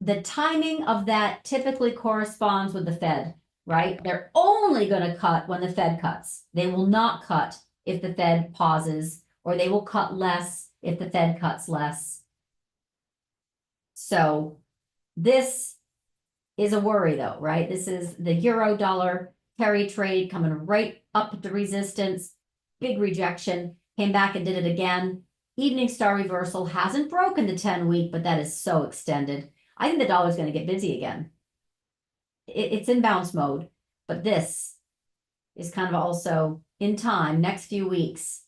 the timing of that typically corresponds with the Fed, right? They're only going to cut when the Fed cuts. They will not cut if the Fed pauses, or they will cut less if the Fed cuts less. So this is a worry though, right? This is the euro dollar carry trade coming right up to resistance, big rejection, came back and did it again. Evening star reversal hasn't broken the 10-week, but that is so extended. I think the dollar is going to get busy again. It's in bounce mode, but this is kind of also in time, next few weeks.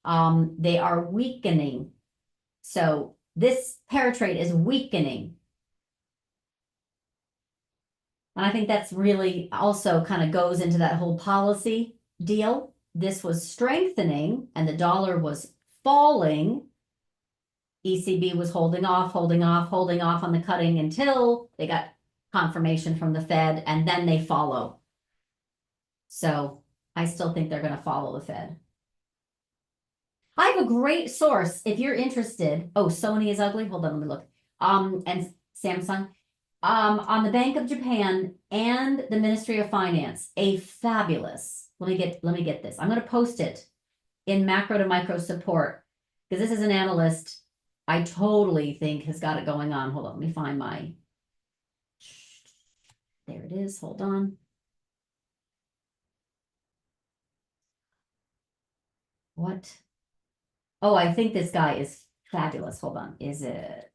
They are weakening. So this pair trade is weakening. And I think that's really also kind of goes into that whole policy deal. This was strengthening and the dollar was falling. ECB was holding off, holding off, holding off on the cutting until they got confirmation from the Fed, and then they follow. So I still think they're going to follow the Fed. I have a great source if you're interested. Oh, Sony is ugly. Hold on, let me look. And Samsung. On the Bank of Japan and the Ministry of Finance, a fabulous. Let me get this. I'm going to post it in macro to micro support because this is an analyst I totally think has got it going on. Hold on, let me find my. There it is. Hold on. What? Oh, I think this guy is fabulous. Hold on. Is it?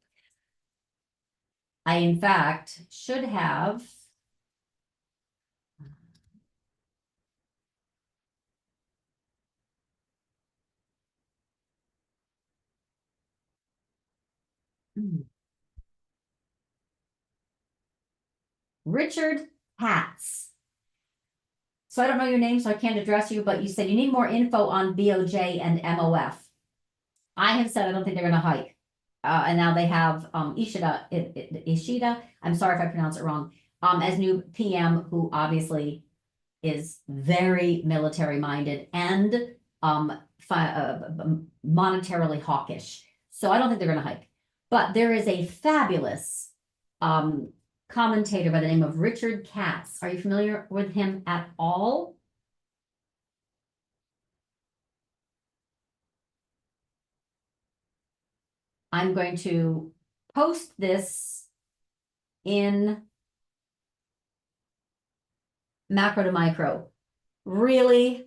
I, in fact, should have. Richard Hatz. So I don't know your name, so I can't address you, but you said you need more info on BOJ and MOF. I have said I don't think they're going to hike. And now they have Ishida, I'm sorry if I pronounce it wrong, as new PM, who obviously is very military minded and monetarily hawkish. So I don't think they're going to hike. But there is a fabulous commentator by the name of Richard Katz. Are you familiar with him at all? I'm going to post this in macro to micro. Really?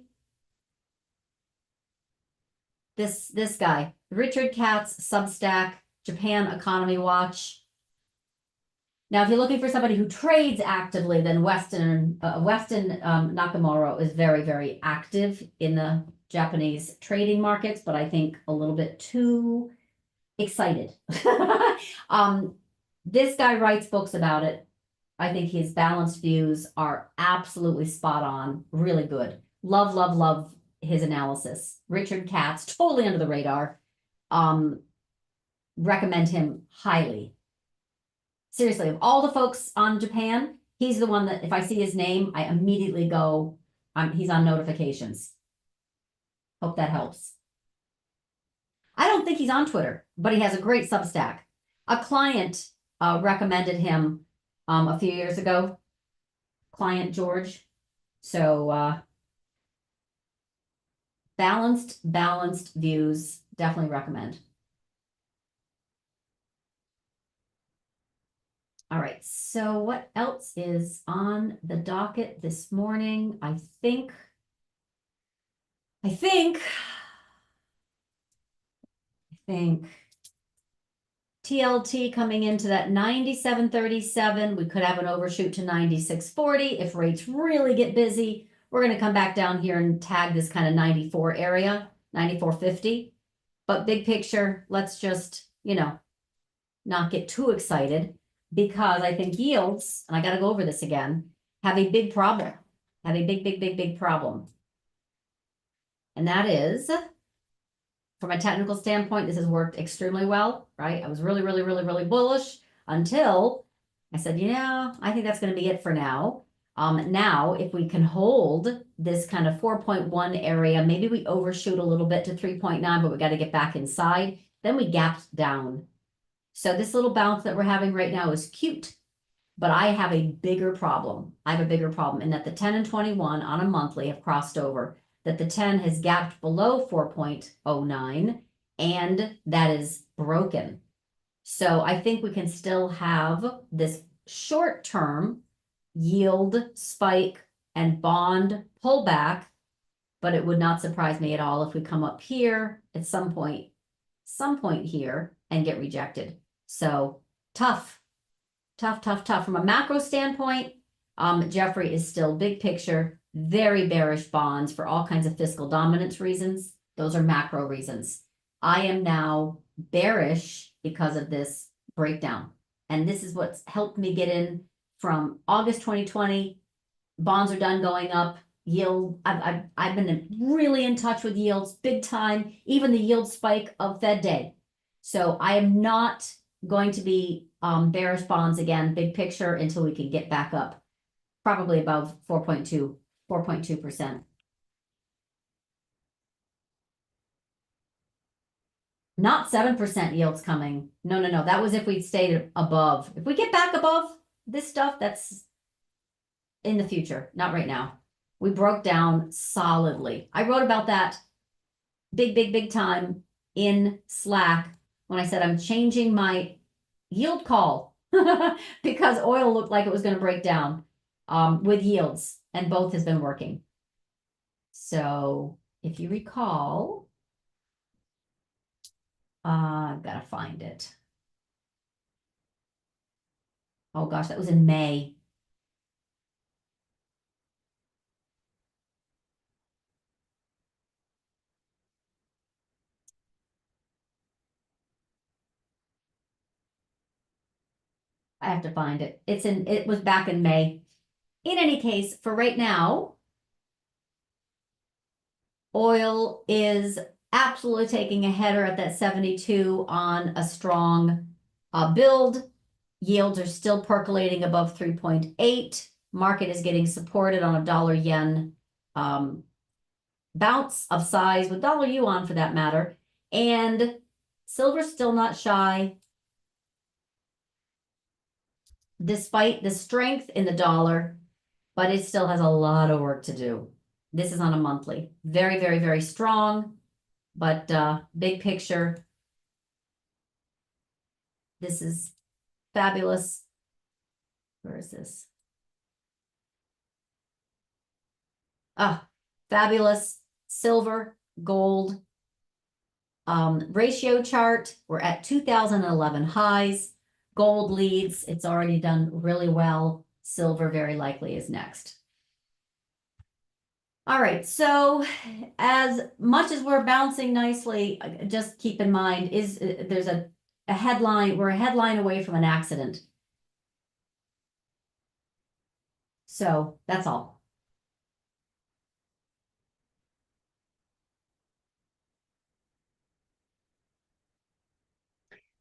This guy, Richard Katz, Substack, Japan Economy Watch. Now, if you're looking for somebody who trades actively, then Weston Nakamura is very, very active in the Japanese trading markets, but I think a little bit too excited. This guy writes books about it. I think his balanced views are absolutely spot on, really good. Love, love, love his analysis. Richard Katz, totally under the radar. Recommend him highly. Seriously, of all the folks on Japan, he's the one that if I see his name, I immediately go, he's on notifications. Hope that helps. I don't think he's on Twitter, but he has a great Substack. A client recommended him a few years ago, client George. So balanced views, definitely recommend. All right, so what else is on the docket this morning? I think TLT coming into that 97.37. We could have an overshoot to 96.40 if rates really get busy. We're going to come back down here and tag this kind of 94 area, 94.50. But big picture, let's just, not get too excited because I think yields, and I got to go over this again, have a big problem, have a big problem. And that is, from a technical standpoint, this has worked extremely well, right? I was really bullish until I said, I think that's going to be it for now. Now, if we can hold this kind of 4.1 area, maybe we overshoot a little bit to 3.9, but we got to get back inside. Then we gapped down. So this little bounce that we're having right now is cute, but I have a bigger problem. I have a bigger problem in that the 10 and 21 on a monthly have crossed over, that the 10 has gapped below 4.09, and that is broken. So I think we can still have this short-term yield spike and bond pullback, but it would not surprise me at all if we come up here at some point here and get rejected. So tough. From a macro standpoint, Jeffrey is still big picture, very bearish bonds for all kinds of fiscal dominance reasons. Those are macro reasons. I am now bearish because of this breakdown. And this is what's helped me get in from August 2020. Bonds are done going up. Yield, I've been really in touch with yields big time, even the yield spike of Fed Day. So I am not going to be bearish bonds again, big picture, until we can get back up, probably above 4.2%. Not 7% yields coming. No, no, no. That was if we stayed above. If we get back above this stuff, that's in the future, not right now. We broke down solidly. I wrote about that big time in Slack when I said I'm changing my yield call because oil looked like it was going to break down with yields, and both has been working. So if you recall, I've got to find it. Oh gosh, that was in May. I have to find it. It was back in May. In any case, for right now, oil is absolutely taking a header at that 72 on a strong build. Yields are still percolating above 3.8. Market is getting supported on a dollar yen bounce of size with dollar yuan for that matter. And silver's still not shy. Despite the strength in the dollar, but it still has a lot of work to do. This is on a monthly. Very strong, but big picture. This is fabulous. Where is this? Fabulous silver, gold ratio chart. We're at 2011 highs. Gold leads. It's already done really well. Silver very likely is next. All right, so as much as we're bouncing nicely, just keep in mind there's a headline. We're a headline away from an accident. So that's all.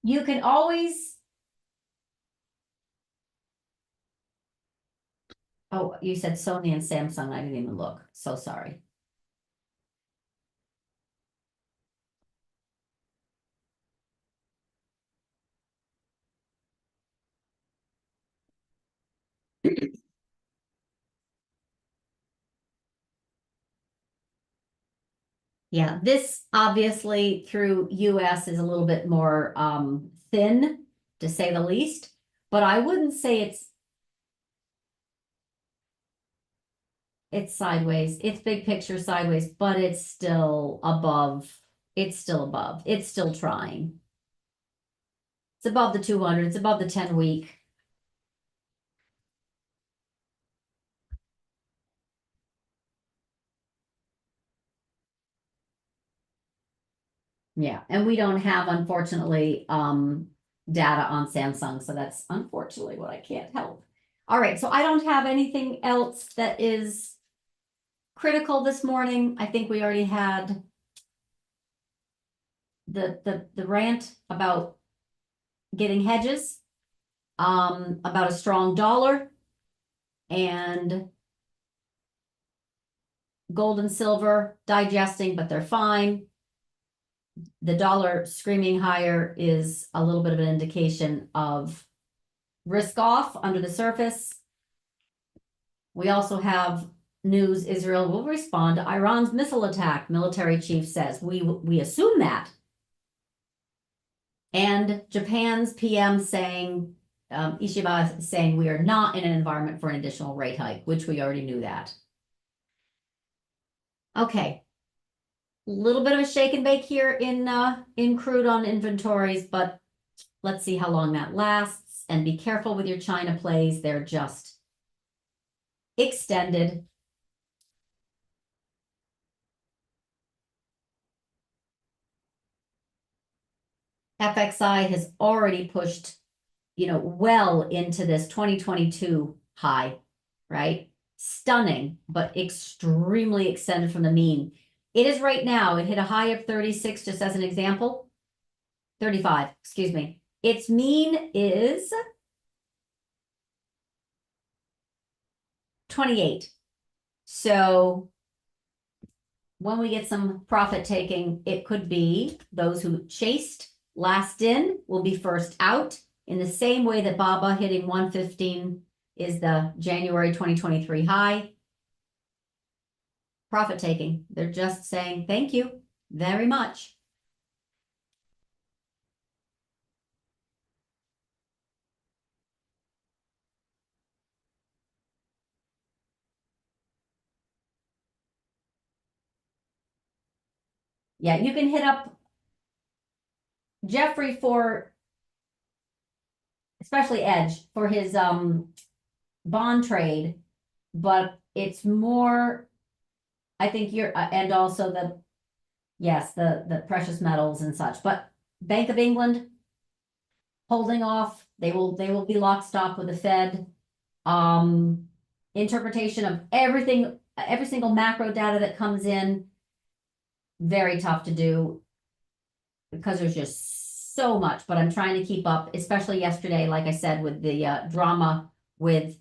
You can always. Oh, you said Sony and Samsung. I didn't even look. So sorry. Yeah, this obviously through US is a little bit more thin, to say the least, but I wouldn't say it's sideways. It's big picture sideways, but it's still above. It's still above. It's still trying. It's above the 200. It's above the 10-week. Yeah, and we don't have, unfortunately, data on Samsung, so that's unfortunately what I can't help. All right, so I don't have anything else that is critical this morning. I think we already had the rant about getting hedges, about a strong dollar, and gold and silver digesting, but they're fine. The dollar screaming higher is a little bit of an indication of risk off under the surface. We also have news Israel will respond to Iran's missile attack, military chief says. We assume that. And Japan's PM saying, Ishiba saying we are not in an environment for an additional rate hike, which we already knew that. Okay. A little bit of a shake and bake here in crude on inventories, but let's see how long that lasts. And be careful with your China plays. They're just extended. FXI has already pushed, well into this 2022 high, right? Stunning, but extremely extended from the mean. It is right now, it hit a high of 36, just as an example. 35, excuse me. Its mean is 28. So when we get some profit taking, it could be those who chased last in will be first out, in the same way that BABA hitting 115 is the January 2023 high. Profit taking. They're just saying thank you very much. Yeah, you can hit up Jeffrey for, especially Edge, for his bond trade, but it's more, I think you're, and also the precious metals and such, but Bank of England holding off, they will be lock stock with the Fed. Interpretation of everything, every single macro data that comes in, very tough to do because there's just so much, but I'm trying to keep up, especially yesterday, like I said, with the drama with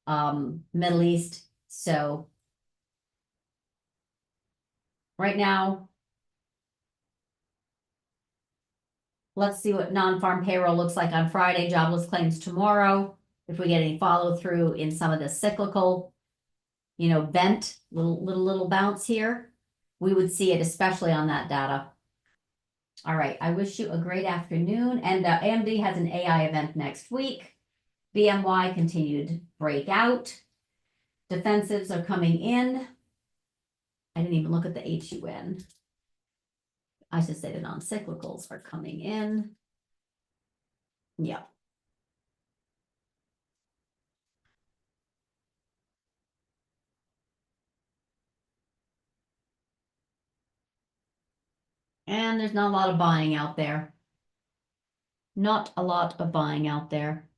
Middle East. So right now, let's see what non-farm payroll looks like on Friday, jobless claims tomorrow. If we get any follow through in some of the cyclical, bent, little bounce here, we would see it, especially on that data. All right, I wish you a great afternoon. And AMD has an AI event next week. BMY continued breakout. Defensives are coming in. I didn't even look at the HUN. I should say the non-cyclicals are coming in. Yeah. And there's not a lot of buying out there. Not a lot of buying out there.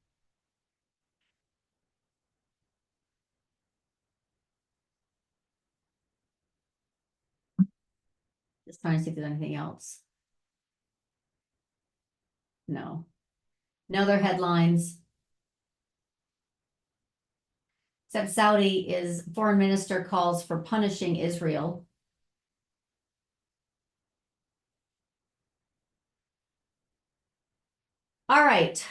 Just trying to see if there's anything else. No. No other headlines. Except Saudi is foreign minister calls for punishing Israel. All right.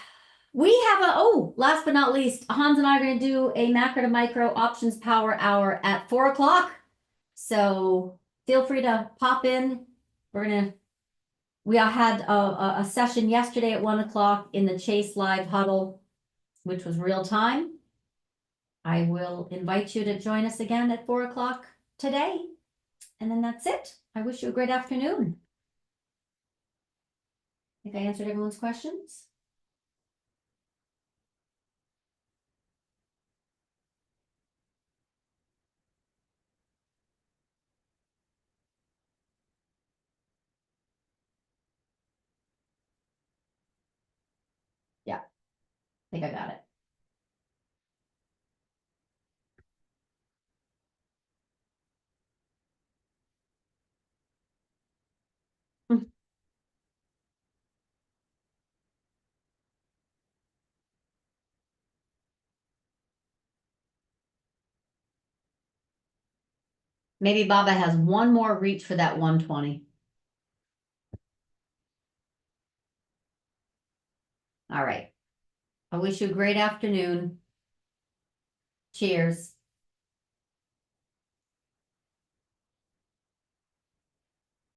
We have last but not least, Hans and I are going to do a macro to micro options power hour at 4 o'clock. So feel free to pop in. We had a session yesterday at 1 o'clock in the Chase Live huddle, which was real time. I will invite you to join us again at 4 o'clock today. And then that's it. I wish you a great afternoon. I think I answered everyone's questions. Yeah, I think I got it. Maybe Baba has one more reach for that 120. All right. I wish you a great afternoon. Cheers.